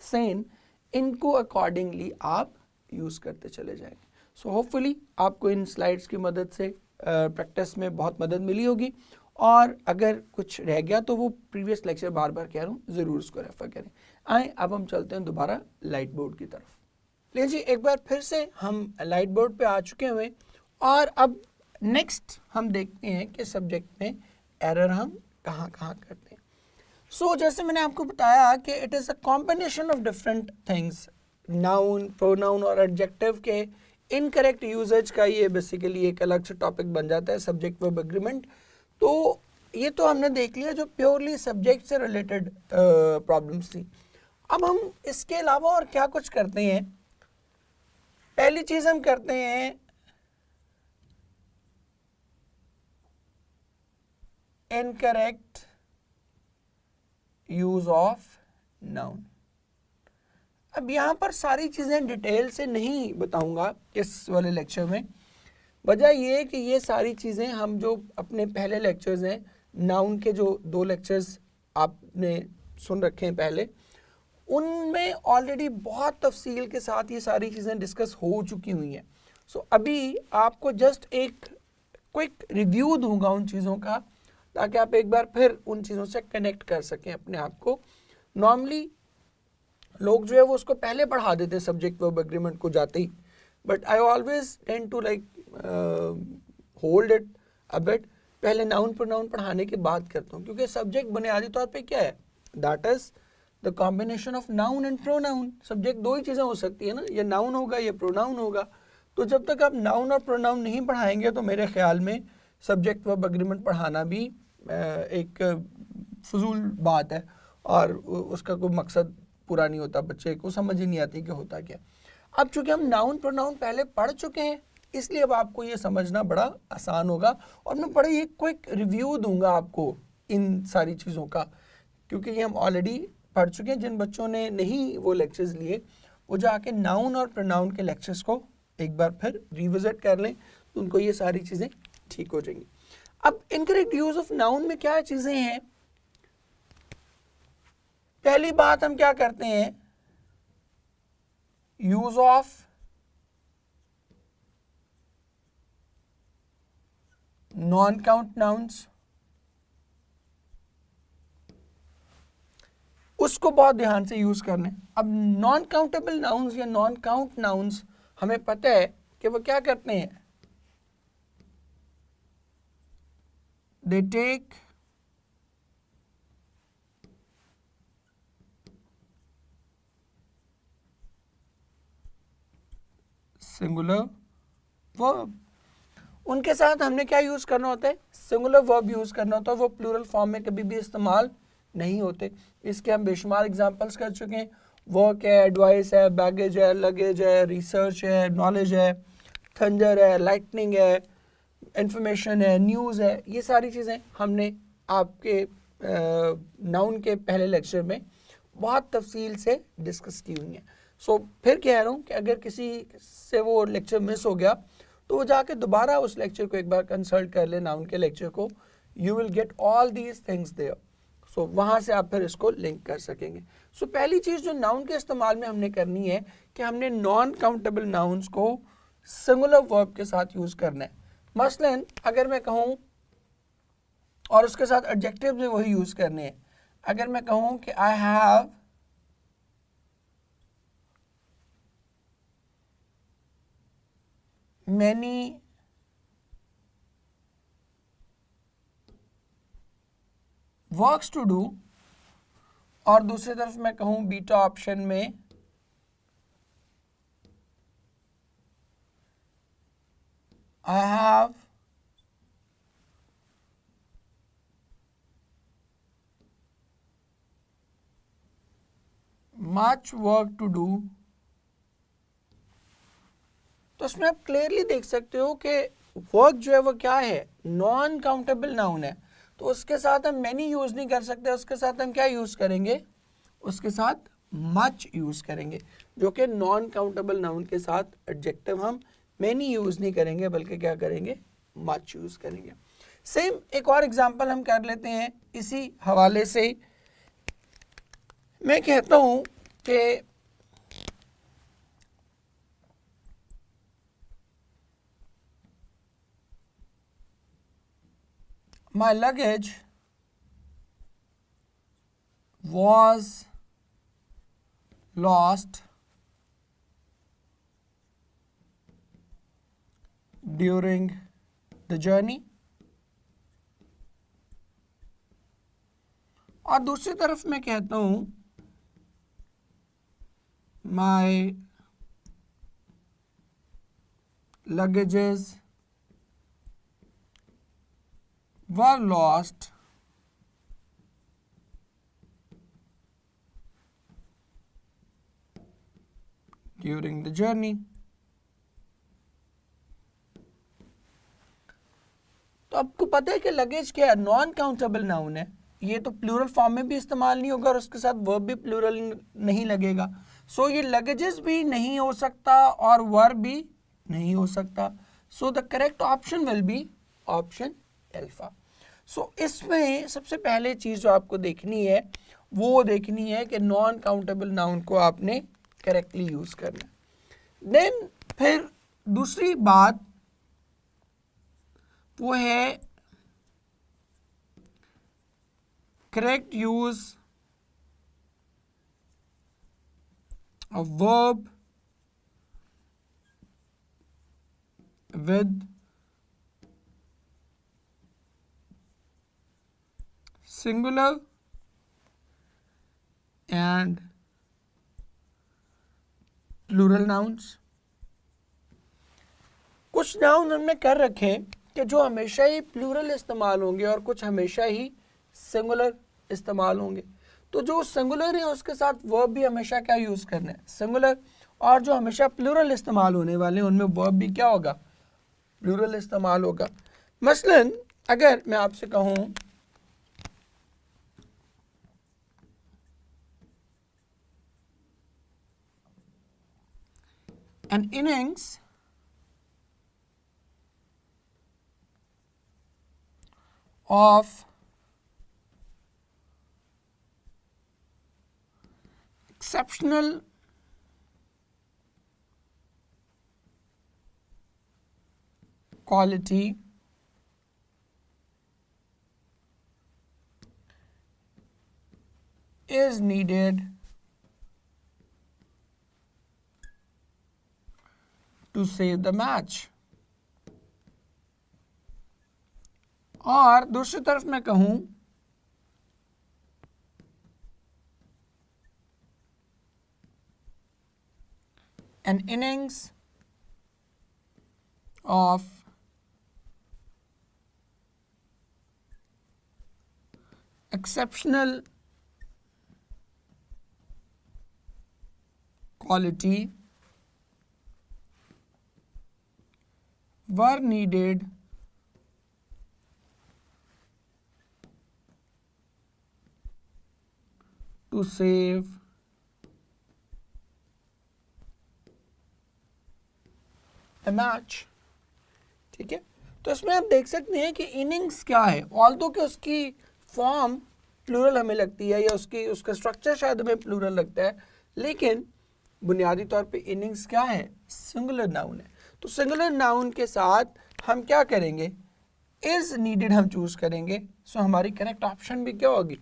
S2: सेन, इनको अकॉर्डिंगली आप यूज़ करते चले जाएंगे। सो होपफुली आपको इन स्लाइड्स की मदद से प्रैक्टिस में बहुत मदद मिली होगी, और अगर कुछ रह गया तो वो प्रीवियस लेक्चर बार बार कह रहा हूँ, ज़रूर उसको रेफर करें। आए अब हम चलते हैं दोबारा लाइट बोर्ड की तरफ। लेकिन जी एक बार फिर से हम लाइट बोर्ड पे आ चुके हुए, और अब नेक्स्ट हम देखते हैं कि सब्जेक्ट में एरर हम कहाँ कहाँ करते हैं। सो जैसे मैंने आपको बताया कि it is a combination of different things, noun, pronoun और एडजेक्टिव के इनकरेक्ट यूजेज का ये बेसिकली एक अलग से टॉपिक बन जाता है, सब्जेक्ट वर्ब एग्रीमेंट। तो ये तो हमने देख लिया जो प्योरली सब्जेक्ट से रिलेटेड प्रॉब्लम्स थी। अब हम इसके अलावा और क्या कुछ करते हैं। पहली चीज़ हम करते हैं इनकरेक्ट यूज ऑफ नाउन। अब यहाँ पर सारी चीज़ें डिटेल से नहीं बताऊंगा इस वाले लेक्चर में, वजह ये है कि ये सारी चीज़ें हम जो अपने पहले लेक्चर्स हैं, नाउन के जो 2 लेक्चर्स आपने सुन रखे हैं पहले, उनमें ऑलरेडी बहुत तफसील के साथ ये सारी चीज़ें डिस्कस हो चुकी हुई हैं। सो अभी आपको जस्ट एक क्विक रिव्यू दूंगा उन चीज़ों का, ताकि आप एक बार फिर उन चीज़ों से कनेक्ट कर सकें अपने आप को। नॉर्मली लोग जो है वो उसको पहले पढ़ा देते हैं सब्जेक्ट वर्ब एग्रीमेंट को जाते ही, but I always tend to like hold it a bit, पहले नाउन प्रोनाउन पढ़ाने के बाद करता हूँ, क्योंकि सब्जेक्ट बुनियादी तौर पे क्या है, that is the combination of noun and pronoun. Subject 2 ही चीज़ें हो सकती है ना, ये नाउन होगा या प्रोनाउन होगा। तो जब तक आप नाउन और प्रोनाउन नहीं पढ़ाएंगे तो मेरे ख्याल में सब्जेक्ट वर्ब एग्रीमेंट पढ़ाना भी एक फजूल बात है, और उसका कोई मकसद पूरा नहीं होता, बच्चे को समझ ही नहीं आती कि होता क्या। अब चूंकि हम नाउन प्रोनाउन पहले पढ़ चुके हैं, इसलिए अब आपको ये समझना बड़ा आसान होगा, और मैं बड़ा एक क्विक रिव्यू दूंगा आपको इन सारी चीज़ों का, क्योंकि ये हम ऑलरेडी पढ़ चुके हैं। जिन बच्चों ने नहीं वो लेक्चर्स लिए, वो जाके नाउन और प्रोनाउन के लेक्चर्स को एक बार फिर रिविजिट कर लें, तो उनको ये सारी चीज़ें ठीक हो जाएंगी। अब इनकरेक्ट यूज ऑफ नाउन में क्या चीज़ें हैं। पहली बात हम क्या करते हैं, use of non count nouns, उसको बहुत ध्यान से यूज करना है। अब नॉन काउंटेबल नाउन्स या नॉन काउंट नाउन्स हमें पता है कि वो क्या करते हैं, दे टेक सिंगुलर वर्ब। उनके साथ हमने क्या यूज करना होता है, सिंगुलर वर्ब यूज करना होता है, वो प्लूरल फॉर्म में कभी भी इस्तेमाल नहीं होते। इसके हम बेशुमार एग्जांपल्स कर चुके हैं। वर्क है, एडवाइस है, बैगेज है, लगेज है, रिसर्च है, नॉलेज है, थंडर है, लाइटनिंग है, इंफॉर्मेशन है, न्यूज़ है। ये सारी चीज़ें हमने आपके नाउन के पहले लेक्चर में बहुत तफसील से डिस्कस की हुई हैं। सो फिर कह रहा हूँ कि अगर किसी से वो लेक्चर मिस हो गया तो वो जाके दोबारा उस लेक्चर को एक बार कंसल्ट कर ले, नाउन के लेक्चर को, you will get all these things there. So वहाँ से आप फिर इसको लिंक कर सकेंगे। सो पहली चीज़ जो नाउन के इस्तेमाल में हमने करनी है कि हमने नॉन काउंटेबल नाउन्स को सिंगुलर वर्ब के साथ यूज़ करना है। मसलन अगर मैं कहूँ, और उसके साथ एडजेक्टिव भी वही यूज करने हैं, अगर मैं कहूँ कि I have many works to do, और दूसरी तरफ मैं कहूँ बीटा ऑप्शन में I have much work to do, तो इसमें आप क्लियरली देख सकते हो कि वर्क जो है वो क्या है, नॉन काउंटेबल नाउन है, तो उसके साथ हम मैनी यूज नहीं कर सकते, उसके साथ हम क्या यूज करेंगे, उसके साथ मच यूज करेंगे, जो कि नॉन काउंटेबल नाउन के साथ एडजेक्टिव हम मैनी यूज नहीं करेंगे बल्कि क्या करेंगे, मच यूज करेंगे। सेम एक और एग्जांपल हम कर लेते हैं इसी हवाले से। मैं कहता हूं कि my luggage was lost during the journey, और दूसरी तरफ मैं कहता हूं my luggages were lost during the journey। तो आपको पता है कि लगेज क्या है, नॉन काउंटेबल नाउन है, ये तो प्लूरल फॉर्म में भी इस्तेमाल नहीं होगा और उसके साथ वर्ब भी प्लूरल नहीं लगेगा, सो ये लगेजेस भी नहीं हो सकता और वर्ब भी नहीं हो सकता, so the correct option will be option alpha. So इसमें सबसे पहले चीज़ जो आपको देखनी है वो देखनी है कि नॉन काउंटेबल नाउन को आपने करेक्टली यूज करना। देन फिर दूसरी बात वो है correct use of verb with singular and plural nouns। कुछ नाउन हमने कर रखे कि जो हमेशा ही प्लूरल इस्तेमाल होंगे और कुछ हमेशा ही सिंगुलर इस्तेमाल होंगे, तो जो सिंगुलर है उसके साथ वर्ब भी हमेशा क्या यूज करना है, सिंगुलर, और जो हमेशा प्लूरल इस्तेमाल होने वाले हैं उनमें वर्ब भी क्या होगा, प्लूरल इस्तेमाल होगा। मसलन अगर मैं आपसे कहूँ an innings of exceptional quality is needed to save the match। और दूसरी तरफ मैं कहूं an innings of exceptional quality were needed to save a match। ठीक है, तो इसमें आप देख सकते हैं कि इनिंग्स क्या है, ऑल्दो कि उसकी फॉर्म प्लूरल हमें लगती है या उसका स्ट्रक्चर शायद हमें प्लूरल लगता है, लेकिन बुनियादी तौर पे इनिंग्स क्या है, सिंगुलर नाउन है। तो सिंगुलर नाउन के साथ हम क्या करेंगे, इज नीडेड हम चूज करेंगे। सो हमारी करेक्ट ऑप्शन भी क्या होगी,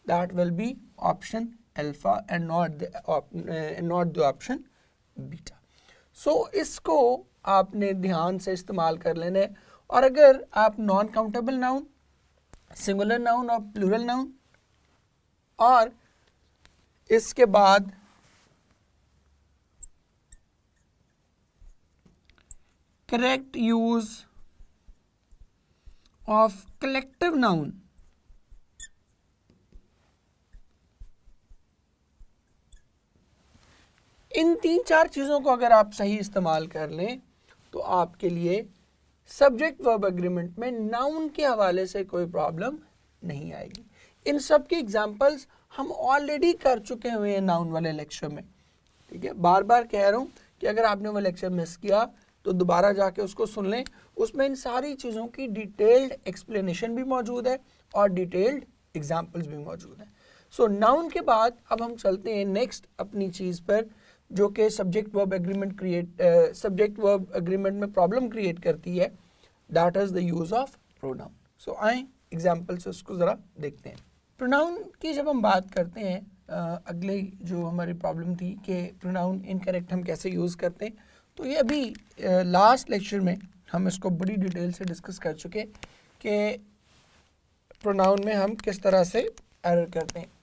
S2: that will be option alpha and not the option beta. So इसको आपने ध्यान से इस्तेमाल कर लेना है। और अगर आप non countable noun, singular noun और प्लूरल नाउन, और इसके बाद correct use of collective noun, इन 3-4 चीज़ों को अगर आप सही इस्तेमाल कर लें तो आपके लिए सब्जेक्ट वर्ब एग्रीमेंट में नाउन के हवाले से कोई प्रॉब्लम नहीं आएगी। इन सब के एग्जांपल्स हम ऑलरेडी कर चुके हुए हैं नाउन वाले लेक्चर में, ठीक है। बार बार कह रहा हूँ कि अगर आपने वो लेक्चर मिस किया तो दोबारा जाके उसको सुन लें, उसमें इन सारी चीज़ों की डिटेल्ड एक्सप्लेनेशन भी मौजूद है और डिटेल्ड एग्जाम्पल्स भी मौजूद हैं। सो नाउन के बाद अब हम चलते हैं नेक्स्ट अपनी चीज़ पर, जो कि सब्जेक्ट वर्ब एग्रीमेंट में प्रॉब्लम क्रिएट करती है, that is the use of pronoun. So आए एग्जांपल से उसको ज़रा देखते हैं। प्रोनाउन की जब हम बात करते हैं, अगले जो हमारी प्रॉब्लम थी कि प्रोनाउन इनकरेक्ट हम कैसे यूज़ करते हैं, तो ये अभी लास्ट लेक्चर में हम इसको बड़ी डिटेल से डिस्कस कर चुके कि प्रोनाउन में हम किस तरह से एरर करते हैं।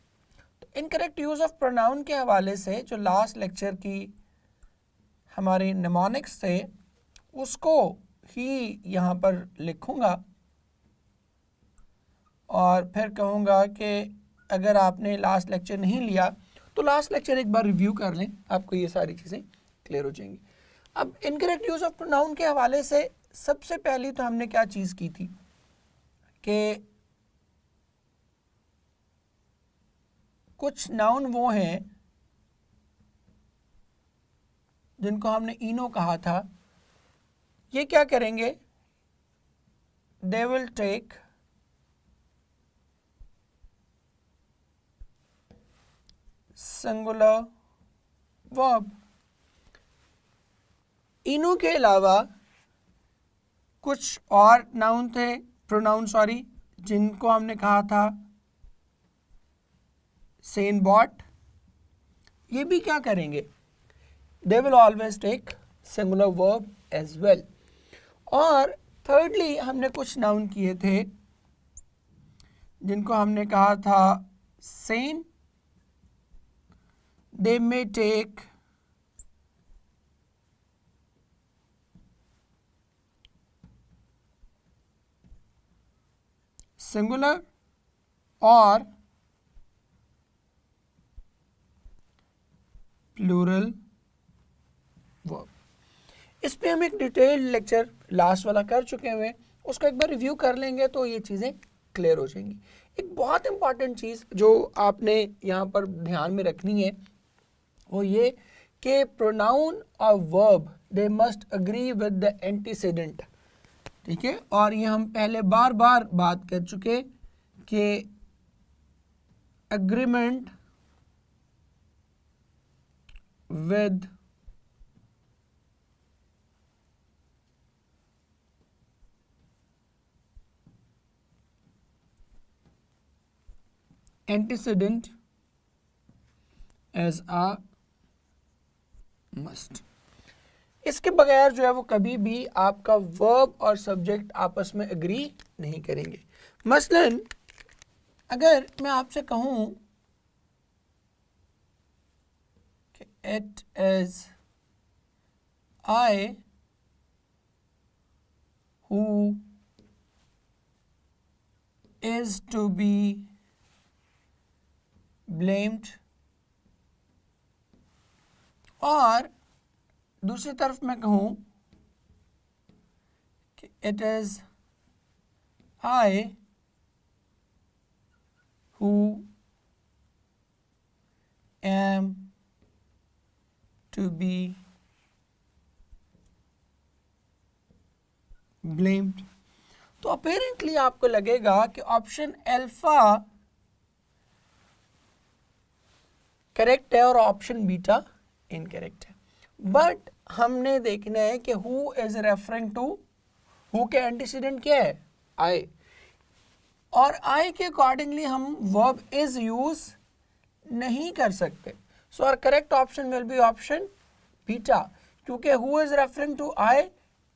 S2: इनकरेक्ट यूज़ ऑफ प्रोनाउन के हवाले से जो लास्ट लेक्चर की हमारी निमोनिक्स थे उसको ही यहाँ पर लिखूँगा और फिर कहूँगा कि अगर आपने लास्ट लेक्चर नहीं लिया तो लास्ट लेक्चर एक बार रिव्यू कर लें, आपको ये सारी चीज़ें क्लियर हो जाएंगी। अब इनकरेक्ट यूज़ ऑफ प्रोनाउन के हवाले से सबसे पहली तो हमने क्या चीज़ की थी कि कुछ नाउन वो हैं जिनको हमने इनो कहा था, ये क्या करेंगे, they will take singular verb. इनो के अलावा कुछ और नाउन थे, प्रोनाउन सॉरी, जिनको हमने कहा था सेन बॉट, ये भी क्या करेंगे, they will always take singular verb as well. और थर्डली हमने कुछ नाउन किए थे जिनको हमने कहा था सेन, दे मे टेक सिंगुलर और प्लूरल वर्ब। इस पे हम एक डिटेल्ड लेक्चर लास्ट वाला कर चुके हुए, उसको एक बार रिव्यू कर लेंगे तो ये चीज़ें क्लियर हो जाएंगी। एक बहुत इंपॉर्टेंट चीज़ जो आपने यहाँ पर ध्यान में रखनी है वो ये कि प्रोनाउन और verb they must agree with the antecedent, ठीक है। और ये हम पहले बार बार बात कर चुके कि agreement with antecedent as a must। इसके बगैर जो है वो कभी भी आपका वर्ब और सब्जेक्ट आपस में एग्री नहीं करेंगे। मसलन अगर मैं आपसे कहूं कि it is I who is to be blamed, और दूसरी तरफ मैं कहूँ कि it is I who am to be blamed, तो अपेरेंटली आपको लगेगा कि ऑप्शन अल्फा करेक्ट है और ऑप्शन बीटा इनकरेक्ट है। बट हमने देखना है कि who is referring to who के एंटीसीडेंट क्या है, आई, और आई के अकॉर्डिंगली हम वर्ब इज यूज नहीं कर सकते. So our correct option will be option beta, क्योंकि who is referring to I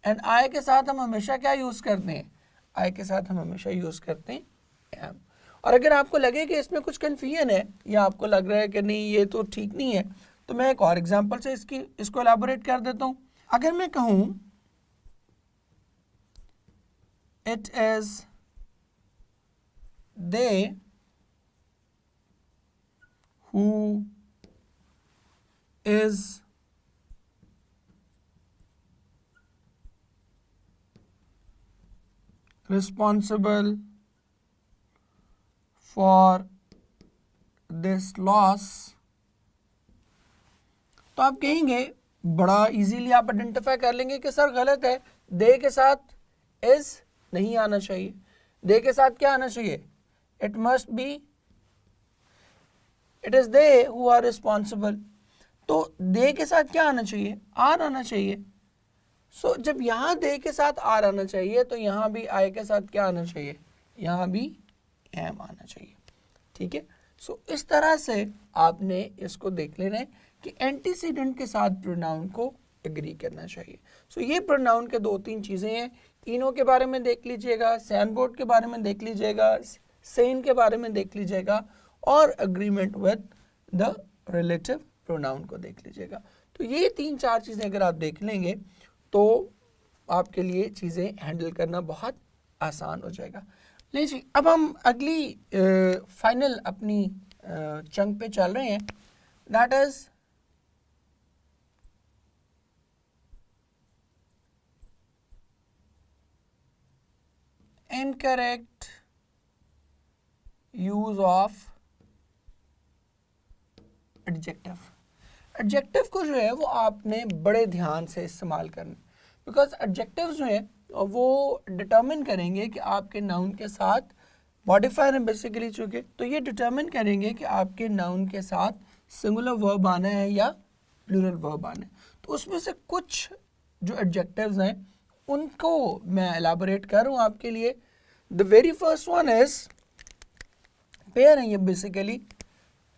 S2: and I के साथ हम हमेशा क्या यूज करते हैं, आई के साथ हम हमेशा यूज करते हैं एम. और अगर आपको लगे कि इसमें कुछ कन्फ्यूजन है या आपको लग रहा है कि नहीं ये तो ठीक नहीं है, तो मैं एक और एग्जांपल से इसको एलाबोरेट कर देता हूं. अगर मैं कहूं it is they who is responsible for this loss, तो आप कहेंगे बड़ा इजीली आप आइडेंटिफाई कर लेंगे कि सर गलत है, दे के साथ इज नहीं आना चाहिए, दे के साथ क्या आना चाहिए, it must be it is they who are responsible. तो they के साथ क्या आना चाहिए, आर आना चाहिए. सो जब यहाँ they के साथ आर आना चाहिए तो यहाँ भी I के साथ क्या आना चाहिए, यहाँ भी am आना चाहिए. ठीक है. सो इस तरह से आपने इसको देख लेना है कि एंटीसीडेंट के साथ प्रोनाउन को एग्री करना चाहिए. सो ये प्रोनाउन के 2-3 चीज़ें हैं. तीनों के बारे में देख लीजिएगा, सैनबोर्ड के बारे में देख लीजिएगा, सेन के बारे में देख लीजिएगा, और agreement with the relative pronoun को देख लीजिएगा. तो ये 3-4 चीज़ें अगर आप देख लेंगे तो आपके लिए चीज़ें हैंडल करना बहुत आसान हो जाएगा. नहीं जी, अब हम अगली फाइनल अपनी चंक पे चल रहे हैं. That is incorrect use of adjective. Adjective को जो है वो आपने बड़े ध्यान से इस्तेमाल करना, बिकॉज एडजेक्टिव जो है वो डिटर्मिन करेंगे कि आपके नाउन के साथ मॉडिफायर है बेसिकली चूँकि, तो ये डिटर्मिन करेंगे कि आपके नाउन के साथ सिंगुलर वर्ब आना है या प्लूरल वर्ब आना है. तो उसमें से कुछ जो एडजेक्टिव्स हैं उनको मैं एलाबोरेट कर रहा हूँ आपके लिए. The very first one is pair है ये basically.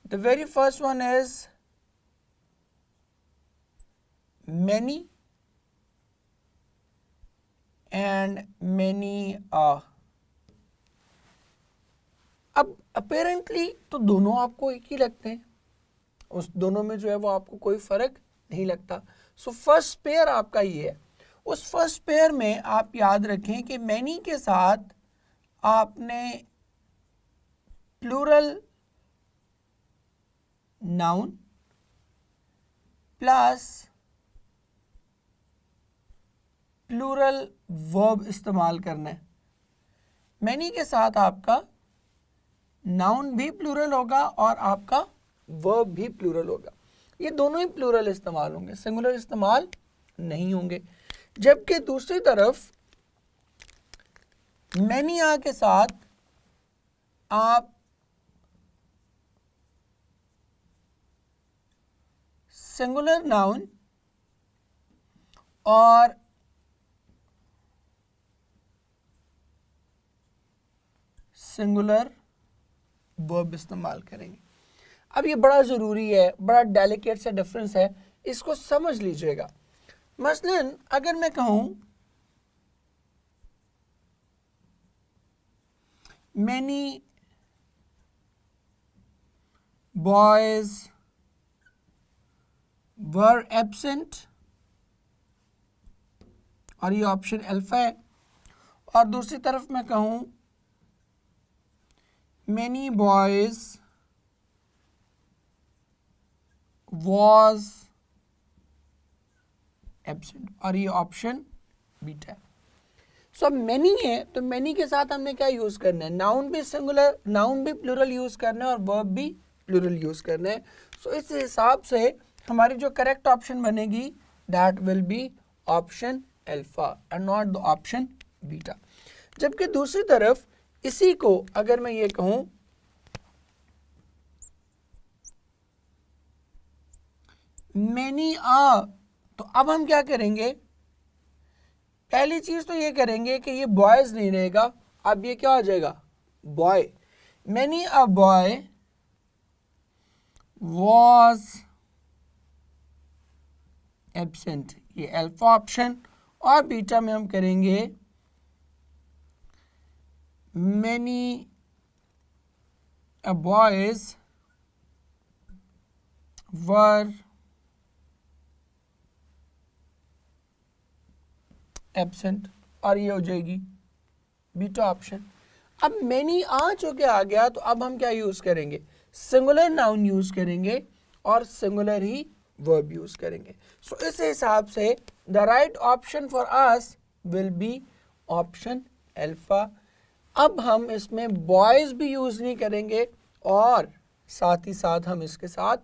S2: The very first one is many and many are. अब अपेरेंटली तो दोनों आपको एक ही लगते हैं, उस दोनों में जो है वो आपको कोई फर्क नहीं लगता. सो फर्स्ट पेयर आपका ये है. उस फर्स्ट पेयर में आप याद रखें कि मैनी के साथ आपने plural noun plus plural verb इस्तेमाल करना है. मैनी के साथ आपका नाउन भी प्लूरल होगा और आपका वर्ब भी प्लूरल होगा. ये दोनों ही प्लूरल इस्तेमाल होंगे, सिंगुलर इस्तेमाल नहीं होंगे. जबकि दूसरी तरफ मैनी आ के साथ आप सिंगुलर नाउन और सिंगुलर वर्ब इस्तेमाल करेंगे. अब ये बड़ा ज़रूरी है, बड़ा डेलिकेट सा डिफरेंस है, इसको समझ लीजिएगा. मसलन अगर मैं कहूँ मैनी बॉयज वर एब्सेंट, और ये ऑप्शन अल्फा है, और दूसरी तरफ मैं कहूँ मैनी बॉयज वॉज एब्सेंट, और ये ऑप्शन बीटा है. सो अब मैनी है तो मैनी के साथ हमने क्या यूज करना है, नाउन भी सिंगुलर, नाउन भी प्लूरल यूज करना है और वर्ब भी प्लूरल यूज करना है. सो इस हिसाब से हमारी जो करेक्ट ऑप्शन बनेगी that will be option alpha and not the option beta. जबकि दूसरी तरफ इसी को अगर मैं ये कहूं मैनी आ, तो अब हम क्या करेंगे, पहली चीज तो ये करेंगे कि ये बॉयज नहीं रहेगा, अब ये क्या हो जाएगा, boy. Many a boy was absent, ये अल्फा ऑप्शन। और बीटा में हम करेंगे many a boys were absent, और ये हो जाएगी बीटा ऑप्शन। अब मैनी आ चुके आ गया, तो अब हम क्या यूज करेंगे, सिंगुलर नाउन यूज करेंगे और सिंगुलर ही वर्ब यूज करेंगे। सो इस हिसाब से the right option for us will be option alpha. अब हम इसमें बॉयज भी यूज नहीं करेंगे और साथ ही साथ हम इसके साथ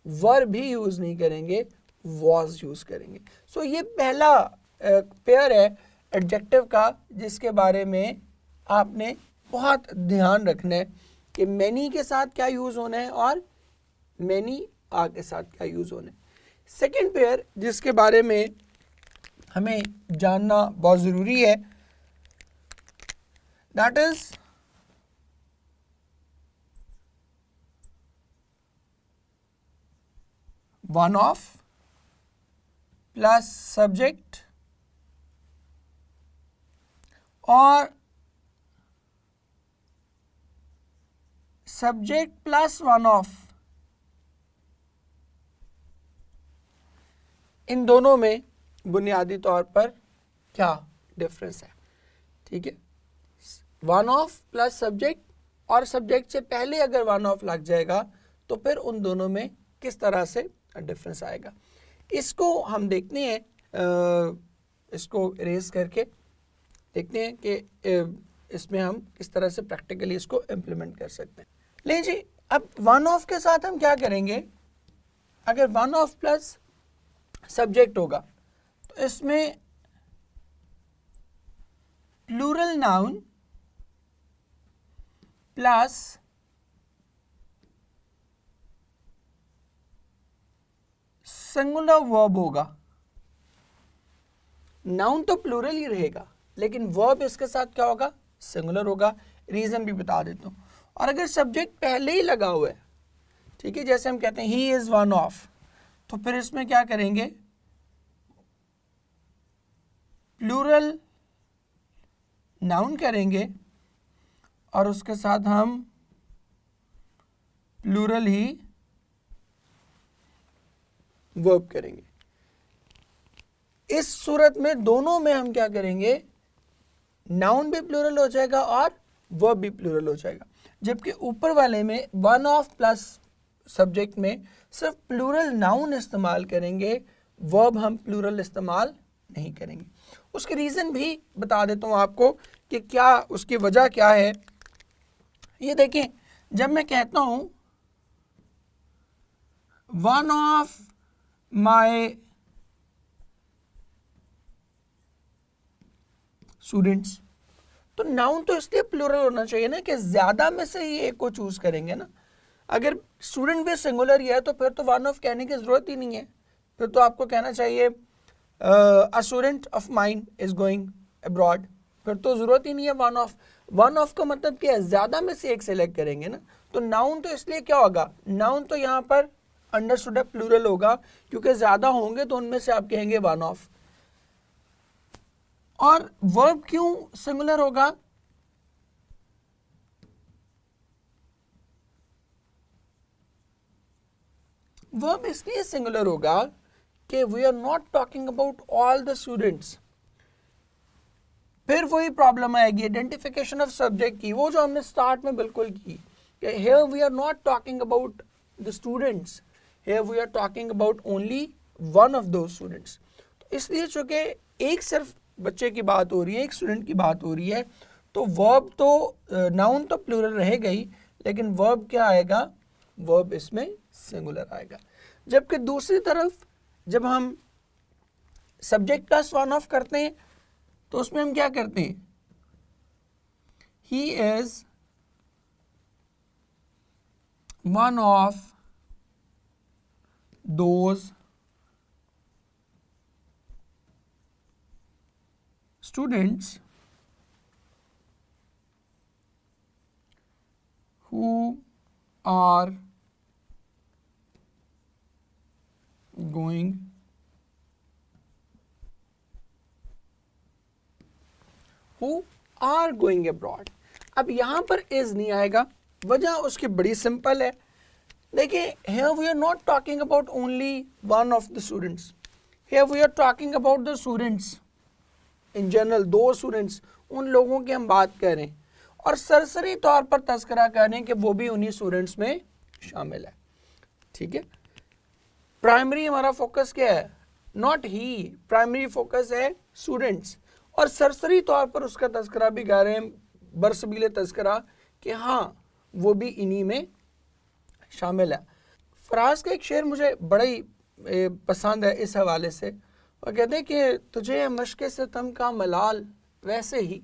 S2: वर्ब भी यूज नहीं करेंगे, वॉज यूज करेंगे। सो ये पहला पेयर है एडजेक्टिव का जिसके बारे में आपने बहुत ध्यान रखना है कि मैनी के साथ क्या यूज होना है और मैनी आ के साथ क्या यूज होना है। सेकेंड पेयर जिसके बारे में हमें जानना बहुत जरूरी है, that is one of plus subject और सब्जेक्ट प्लस वन ऑफ। इन दोनों में बुनियादी तौर पर क्या डिफरेंस है, ठीक है। वन ऑफ प्लस सब्जेक्ट और सब्जेक्ट से पहले अगर वन ऑफ लग जाएगा तो फिर उन दोनों में किस तरह से डिफरेंस आएगा, इसको हम देखते हैं। इसको इरेज करके देखते हैं कि इसमें हम किस तरह से प्रैक्टिकली इसको इम्प्लीमेंट कर सकते हैं। ले जी, अब वन ऑफ के साथ हम क्या करेंगे, अगर वन ऑफ प्लस सब्जेक्ट होगा तो इसमें plural noun plus singular verb होगा। नाउन तो प्लूरल ही रहेगा लेकिन वर्ब इसके साथ क्या होगा, सिंगुलर होगा। रीजन भी बता देता हूं। और अगर सब्जेक्ट पहले ही लगा हुआ है, ठीक है, जैसे हम कहते हैं ही इज वन ऑफ, तो फिर इसमें क्या करेंगे, प्लूरल नाउन करेंगे और उसके साथ हम प्लूरल ही वर्ब करेंगे। इस सूरत में दोनों में हम क्या करेंगे, नाउन भी प्लूरल हो जाएगा और वर्ब भी प्लूरल हो जाएगा। जबकि ऊपर वाले में वन ऑफ प्लस सब्जेक्ट में सिर्फ प्लूरल नाउन इस्तेमाल करेंगे, वर्ब हम प्लूरल इस्तेमाल नहीं करेंगे। उसके रीज़न भी बता देता हूँ आपको कि क्या उसकी वजह क्या है। ये देखें, जब मैं कहता हूँ वन ऑफ माय स्टूडेंट्स, तो नाउन तो इसलिए प्लूरल होना चाहिए ना कि ज्यादा में से ही एक को चूज करेंगे ना। अगर स्टूडेंट भी सिंगुलर ही है तो फिर तो वन ऑफ कहने की जरूरत ही नहीं है, फिर तो आपको कहना चाहिए a student of mine is going abroad, फिर तो जरूरत ही नहीं है वन ऑफ। वन ऑफ का मतलब क्या है, ज्यादा में से एक सेलेक्ट करेंगे ना। तो नाउन तो इसलिए क्या होगा, नाउन तो यहाँ पर अंडरस्टूड है प्लूरल होगा क्योंकि ज्यादा होंगे तो उनमें से आप कहेंगे वन ऑफ। और वर्ब क्यों सिंगुलर होगा, वर्ब इसलिए सिंगुलर होगा कि we are not talking about all the students. फिर वही प्रॉब्लम आएगी आइडेंटिफिकेशन ऑफ सब्जेक्ट की, वो जो हमने स्टार्ट में बिल्कुल की कि here we are not talking about the students, here we are talking about only one of those students. तो इसलिए चूंकि एक सिर्फ बच्चे की बात हो रही है, एक स्टूडेंट की बात हो रही है, तो वर्ब तो नाउन तो प्लूरल रहेगा ही लेकिन वर्ब क्या आएगा, वर्ब इसमें सिंगुलर आएगा। जबकि दूसरी तरफ जब हम सब्जेक्ट प्लस वन ऑफ करते हैं तो उसमें हम क्या करते हैं, he is one of those students who are going abroad। अब यहां पर इज नहीं आएगा, वजह उसकी बड़ी सिंपल है। देखिए, here we are not talking about only one of the students, here we are talking about the students in general, दो स्टूडेंट्स, उन लोगों की हम बात कर रहे हैं और सरसरी तौर पर तस्करा कर रहे हैं कि वो भी उन्हीं स्टूडेंट्स में शामिल है। ठीक है, प्राइमरी हमारा फोकस क्या है? नॉट ही, प्राइमरी फोकस है स्टूडेंट्स, और सरसरी तौर पर उसका तस्करा भी कर रहे हैं, बरसबीले तस्करा, कि हाँ वो भी इन्हीं में शामिल है। फराज का एक शेर मुझे बड़ा ही पसंद है इस हवाले से। वो कहते हैं कि तुझे मशक़ सितम का मलाल वैसे ही,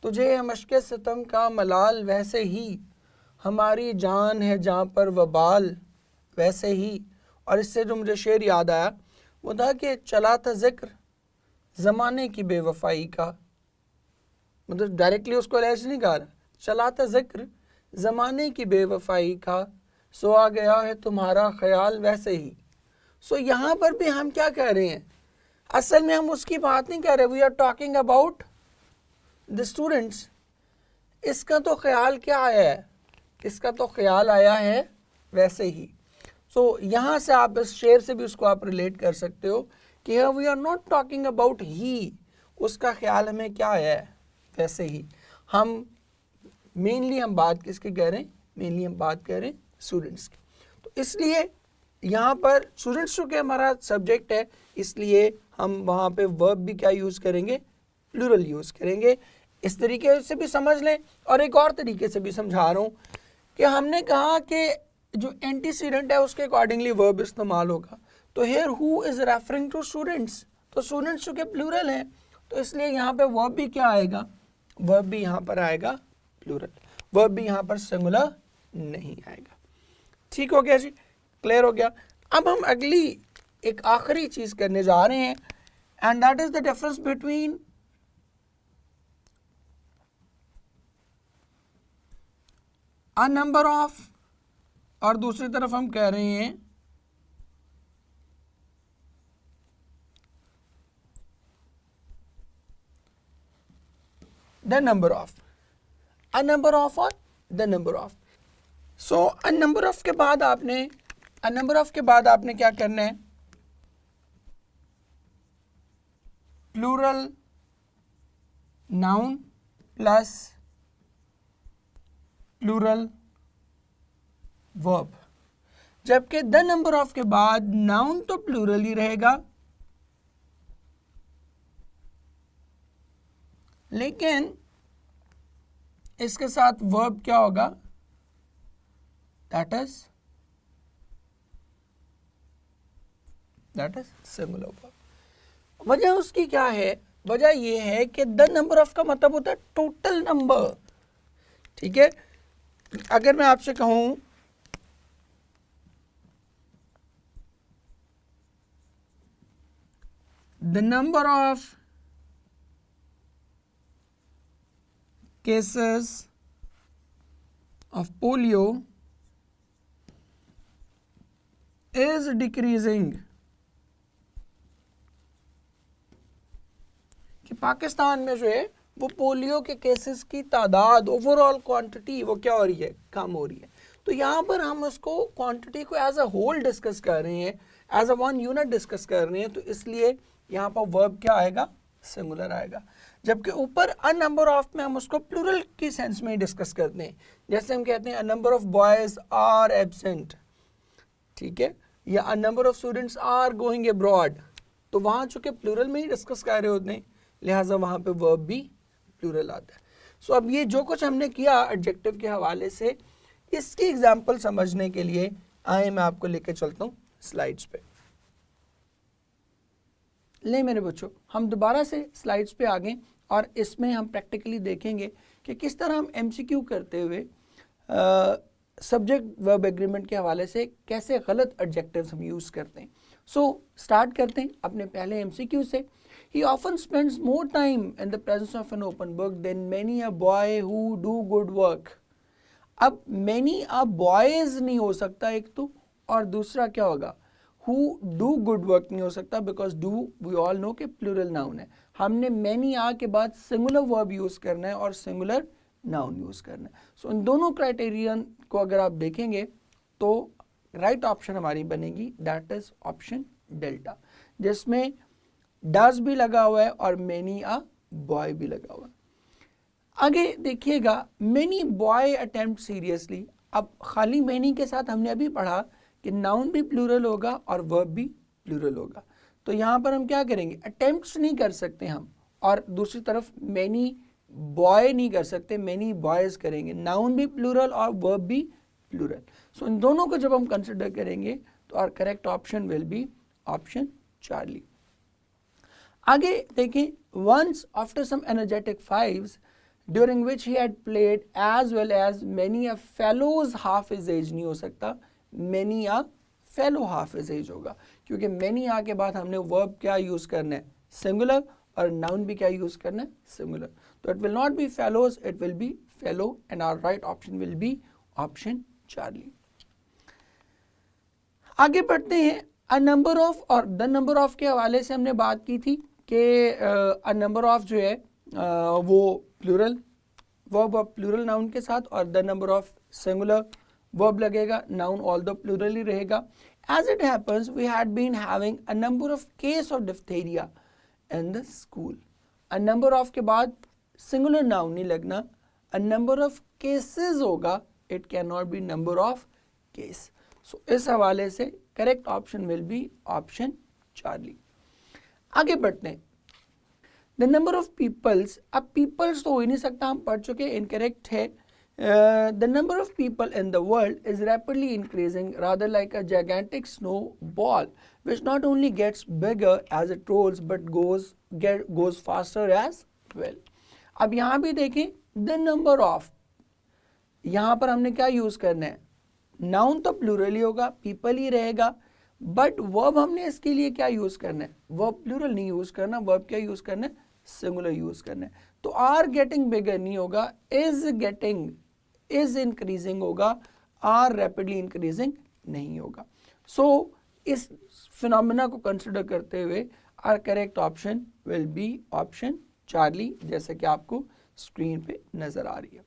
S2: तुझे मशक़ सितम का मलाल वैसे ही, हमारी जान है जहाँ पर वबाल वैसे ही। और इससे जो मुझे शेर याद आया वो था कि चला था जिक्र ज़माने की बेवफाई का, मतलब डायरेक्टली उसको लैश नहीं कहा, चला था जिक्र ज़माने की बेवफाई का, सो आ गया है तुम्हारा ख्याल वैसे ही। सो यहाँ पर भी हम क्या कह रहे हैं? असल में हम उसकी बात नहीं कर रहे, we are talking about the students. इसका तो ख्याल क्या आया है? इसका तो ख्याल आया है वैसे ही। सो यहाँ से आप इस शेर से भी उसको आप रिलेट कर सकते हो कि here we are not talking about he, उसका ख्याल हमें क्या आया है वैसे ही। हम मेनली हम बात किसकी कर रहे हैं? मेनली हम बात कर रहे हैं स्टूडेंट्स की। तो इसलिए यहाँ पर स्टूडेंट्स चूँकि हमारा सब्जेक्ट है, इसलिए हम वहाँ पे वर्ब भी क्या यूज़ करेंगे? प्लूरल यूज़ करेंगे। इस तरीके से भी समझ लें, और एक और तरीके से भी समझा रहा हूँ कि हमने कहा कि जो एंटीसीडेंट है उसके अकॉर्डिंगली वर्ब इस्तेमाल होगा। तो here who is referring to students, तो स्टूडेंट्स चूँकि प्लूरल हैं तो इसलिए यहाँ पे वर्ब भी क्या आएगा? वर्ब भी यहाँ पर आएगा प्लूरल, वर्ब भी यहाँ पर सिंगुलर नहीं आएगा। ठीक हो गया जी, क्लियर हो गया। अब हम अगली एक आखिरी चीज़ करने जा रहे हैं, and that is the difference between a number of, और दूसरी तरफ हम कह रहे हैं the number of, a number of और the number of. So a number of के बाद आपने क्या करना है? Plural noun plus plural verb, जबकि द नंबर ऑफ के बाद नाउन तो प्लूरल ही रहेगा, लेकिन इसके साथ वर्ब क्या होगा? That is singular verb. वजह उसकी क्या है? वजह यह है कि द नंबर ऑफ का मतलब होता है टोटल नंबर। ठीक है, अगर मैं आपसे कहूं the number of cases of polio is decreasing, कि पाकिस्तान में जो है वो पोलियो के केसेस की तादाद, ओवरऑल क्वांटिटी वो क्या हो रही है? कम हो रही है। तो यहाँ पर हम उसको क्वांटिटी को एज अ होल डिस्कस कर रहे हैं, as a one unit discuss कर रहे हैं, तो इसलिए यहाँ पर वर्ब क्या आएगा? सिंगुलर आएगा। जबकि ऊपर अ नंबर ऑफ में हम उसको प्लूरल की सेंस में डिस्कस करते हैं, जैसे हम कहते हैं a number of boys are absent, ठीक है, या a number of students are going abroad. तो वहाँ चूंकि प्लूरल में ही डिस्कस कर रहे होते हैं, लिहाजा वहाँ पे वर्ब भी प्लूरल आता है। सो अब ये जो कुछ हमने किया एडजेक्टिव के हवाले से, इसकी एग्जाम्पल समझने के लिए आए मैं आपको लेकर चलता हूँ स्लाइड्स पे। ले मेरे बच्चों, हम दोबारा से स्लाइड्स पे आ गए और इसमें हम प्रैक्टिकली देखेंगे कि किस तरह हम एमसीक्यू करते हुए सब्जेक्ट वर्ब एग्रीमेंट के हवाले से कैसे गलत एडजेक्टिव्स हम यूज़ करते हैं। सो स्टार्ट करते हैं अपने पहले एमसीक्यू से He often spends more time in the presence of an open book than many a boy who do good work. अब many a boys नहीं हो सकता एक तो, और दूसरा क्या होगा, who do good work नहीं हो सकता, because do we all know कि plural noun है. हमने many a के बाद singular verb use करना है और singular noun use करना है. So इन दोनों क्राइटेरियन को अगर आप देखेंगे तो राइट ऑप्शन हमारी बनेगी, दैट इज ऑप्शन डेल्टा, जिसमें डज भी लगा हुआ है और मेनी अ बॉय भी लगा हुआ है. आगे देखिएगा, मेनी बॉय अटेम्प्ट सीरियसली. अब खाली मेनी के साथ हमने अभी पढ़ा कि नाउन भी प्लूरल होगा और वर्ब भी प्लूरल होगा. तो यहाँ पर हम क्या करेंगे, अटेम्प्ट्स नहीं कर सकते हम, और दूसरी तरफ मेनी बॉय नहीं कर सकते, मेनी बॉयज करेंगे. नाउन भी प्लूरल और वर्ब भी प्लूरल. सो इन दोनों को जब हम कंसिडर करेंगे तो our correct option will be option charlie. आगे देखें, once after some energetic fives during which he had played as well as many a fellows half his age नहीं हो सकता, many a fellow half his age होगा, क्योंकि many आ के बाद हमने वर्ब क्या यूज करना है, सिंगुलर, और नाउन भी क्या यूज करना है, सिंगुलर. तो it will not be fellows, it will be fellow, and our right option will be option charlie. आगे बढ़ते हैं. अ नंबर ऑफ और द नंबर ऑफ के हवाले से हमने बात की थी कि अ नंबर ऑफ जो है वो प्लूरल वर्ब और प्लूरल नाउन के साथ, और the number of singular verb लगेगा, नाउन ऑल्दो प्लूरल ही रहेगा. As it happens we had been having a number of case of diphtheria in the school. A number of के बाद singular noun नहीं लगना, अ नंबर ऑफ केसेस होगा, it can not be number of case. So इस हवाले से correct option will be option charlie. आगे बढ़ते हैं. द नंबर ऑफ पीपल्स, अब पीपल्स तो हो ही नहीं सकता, हम पढ़ चुके, इनकरेक्ट है. The number of people in the world is rapidly increasing rather like a gigantic snowball which not only gets bigger as it rolls but goes faster as well. अब यहाँ भी देखें, the number of, यहाँ पर हमने क्या use करना है, नाउन तो प्लूरल ही होगा, पीपल ही रहेगा, बट वर्ब हमने इसके लिए क्या यूज करना है, वर्ब प्लूरल नहीं यूज करना, वर्ब क्या यूज करना है, सिंगुलर यूज करना है. तो आर गेटिंग बिगर नहीं होगा, इज इंक्रीजिंग होगा, आर रैपिडली इंक्रीजिंग नहीं होगा. सो इस फिनोमेना को कंसिडर करते हुए our correct option will be option charlie, जैसे कि आपको स्क्रीन पे नजर आ रही है.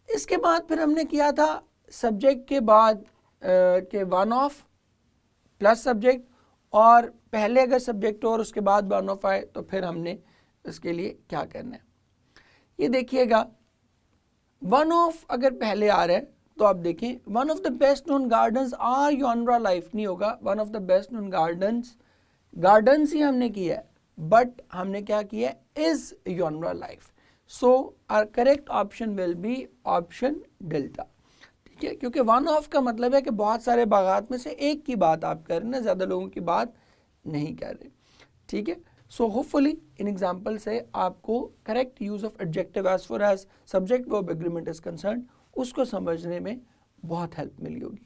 S2: इसके बाद फिर हमने किया था सब्जेक्ट के बाद के वन ऑफ प्लस सब्जेक्ट, और पहले अगर सब्जेक्ट हो और उसके बाद वन ऑफ आए तो फिर हमने इसके लिए क्या करना है. ये देखिएगा, वन ऑफ अगर पहले आ रहा है तो आप देखें, one of the best known gardens are योनरा लाइफ नहीं होगा, one of the best known gardens ही हमने किया है, बट हमने क्या किया है, इज योनरा life. So our correct option will be option delta. ठीक है, क्योंकि वन ऑफ का मतलब है कि बहुत सारे बागात में से एक की बात आप कर रहे हैं, ज़्यादा लोगों की बात नहीं कर रहे. ठीक है, सो होपफुली इन एग्जाम्पल से आपको correct use of adjective as far as subject verb agreement is concern उसको समझने में बहुत हेल्प मिली होगी.